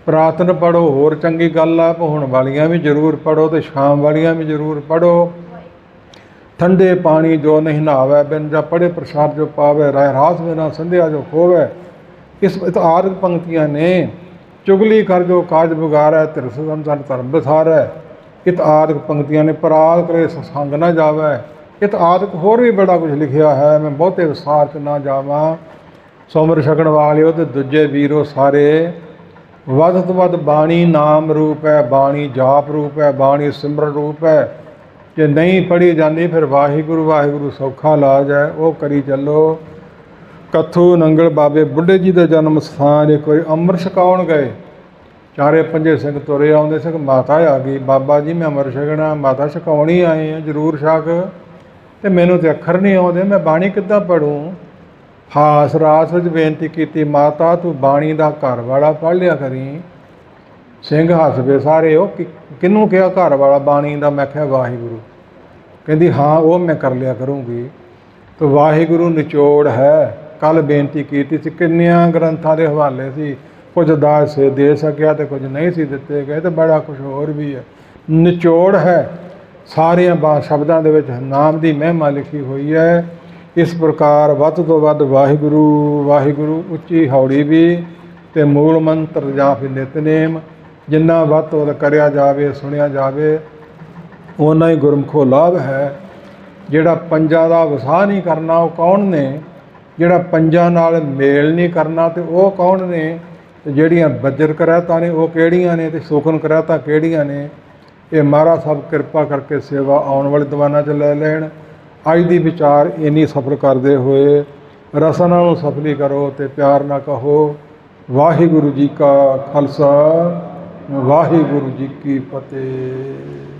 Speaker 2: ਪੁਰਾਤਨ ਪੜ੍ਹੋ, ਹੋਰ ਚੰਗੀ ਗੱਲ ਆ। ਹੁਣ ਵਾਲੀਆਂ ਵੀ ਜ਼ਰੂਰ ਪੜ੍ਹੋ, ਤੇ ਸ਼ਾਮ ਵਾਲੀਆਂ ਵੀ ਜ਼ਰੂਰ ਪੜ੍ਹੋ। ठंडे पानी जो नहीं नहावे, बिन जा पढ़े प्रसाद जो पावे, राय रास बिना संध्या जो खोवे। इस आर्ग पंक्तियां ने चुगली कर जो काज बिगाड़े, तिरस संसार धर्म बिसारे। इत आर्ग पंक्तियां ने पराग करे संग न जावे। इत आर्ग होर भी बड़ा कुछ लिखिया है, मैं बहुते विस्तार च ना जावां। सोमर छकण वालिओ ते दूजे वीरो सारे, वध तो वध बाणी नाम रूप है, बाणी जाप रूप है, बाणी सिमरन रूप है। जे नहीं पढ़ी जाती फिर वाहिगुरु वाहिगुरु सौखा इलाज है, वो करी चलो। कथू नंगल बाबे बुढ़े जी का जन्म स्थान एक बार अमृत छकाउण गए, 4-5 सिंह तुरे आउंदे सिंह, माता आ गई, बाबा जी मैं अमृत छकना। माता छकाउणी आए हैं, जरूर छक। तो मैनू तो अखर नहीं आउंदे, मैं बाणी किद्दां पढ़ूँ? हास रास विच बेनती की, माता तू बाणी का घर वाला पढ़ लिया करी। ਸਿੰਘ ਹੱਸ ਪਏ ਸਾਰੇ। ਉਹ ਕਿਹਨੂੰ ਕਿਹਾ ਘਰ ਵਾਲਾ ਬਾਣੀ ਦਾ? ਮੈਂ ਕਿਹਾ ਵਾਹਿਗੁਰੂ। ਕਹਿੰਦੀ ਹਾਂ ਉਹ ਮੈਂ ਕਰ ਲਿਆ ਕਰੂੰਗੀ। ਤਾਂ ਵਾਹਿਗੁਰੂ ਨਿਚੋੜ ਹੈ। ਕੱਲ੍ਹ ਬੇਨਤੀ ਕੀਤੀ ਸੀ, ਕਿੰਨਿਆਂ ਗ੍ਰੰਥਾਂ ਦੇ ਹਵਾਲੇ ਸੀ, ਕੁਝ ਦਾਸ ਦੇ ਸਕਿਆ ਤੇ ਕੁਝ ਨਹੀਂ ਸੀ ਦਿੱਤੇ ਗਏ, ਤੇ ਬੜਾ ਕੁਛ ਹੋਰ ਵੀ ਹੈ। ਨਿਚੋੜ ਹੈ ਸਾਰਿਆਂ ਸ਼ਬਦਾਂ ਦੇ ਵਿੱਚ ਨਾਮ ਦੀ ਮਹਿਮਾ ਲਿਖੀ ਹੋਈ ਹੈ। ਇਸ ਪ੍ਰਕਾਰ ਵੱਧ ਤੋਂ ਵੱਧ ਵਾਹਿਗੁਰੂ ਵਾਹਿਗੁਰੂ ਉੱਚੀ ਹੌਲੀ ਵੀ, ਤੇ ਮੂਲ ਮੰਤਰ ਜਾਂ ਫਿਰ ਨਿਤਨੇਮ ਜਿੰਨਾ ਵੱਧ ਤੋਂ ਵੱਧ ਕਰਿਆ ਜਾਵੇ, ਸੁਣਿਆ ਜਾਵੇ, ਓਨਾ ਹੀ ਗੁਰਮੁਖੋ ਲਾਭ ਹੈ। ਜਿਹੜਾ ਪੰਜਾਂ ਦਾ ਵਸਾਹ ਨਹੀਂ ਕਰਨਾ ਉਹ ਕੌਣ ਨੇ, ਜਿਹੜਾ ਪੰਜਾਂ ਨਾਲ ਮੇਲ ਨਹੀਂ ਕਰਨਾ ਤੇ ਉਹ ਕੌਣ ਨੇ, ਤੇ ਜਿਹੜੀਆਂ ਬੱਜਰ ਕਰਹਿਤਾਂ ਨੇ ਉਹ ਕਿਹੜੀਆਂ ਨੇ, ਤੇ ਸੁਖਨ ਕਰਹਿਤਾਂ ਕਿਹੜੀਆਂ ਨੇ। ਇਹ ਮਹਾਰਾਜ ਸਾਹਿਬ ਕਿਰਪਾ ਕਰਕੇ ਸੇਵਾ ਆਉਣ ਵਾਲੇ ਦੀਵਾਨਾਂ 'ਚ ਲੈ ਲੈਣ। ਅੱਜ ਦੀ ਵਿਚਾਰ ਇੰਨੀ ਸਫਰ ਕਰਦੇ ਹੋਏ ਰਸਨਾ ਨੂੰ ਸਫਲੀ ਕਰੋ ਤੇ ਪਿਆਰ ਨਾ ਕਹੋ। ਵਾਹਿਗੁਰੂ ਜੀ ਕਾ ਖਾਲਸਾ, ਵਾਹਿਗੁਰੂ ਜੀ ਕੀ ਫਤਿਹ।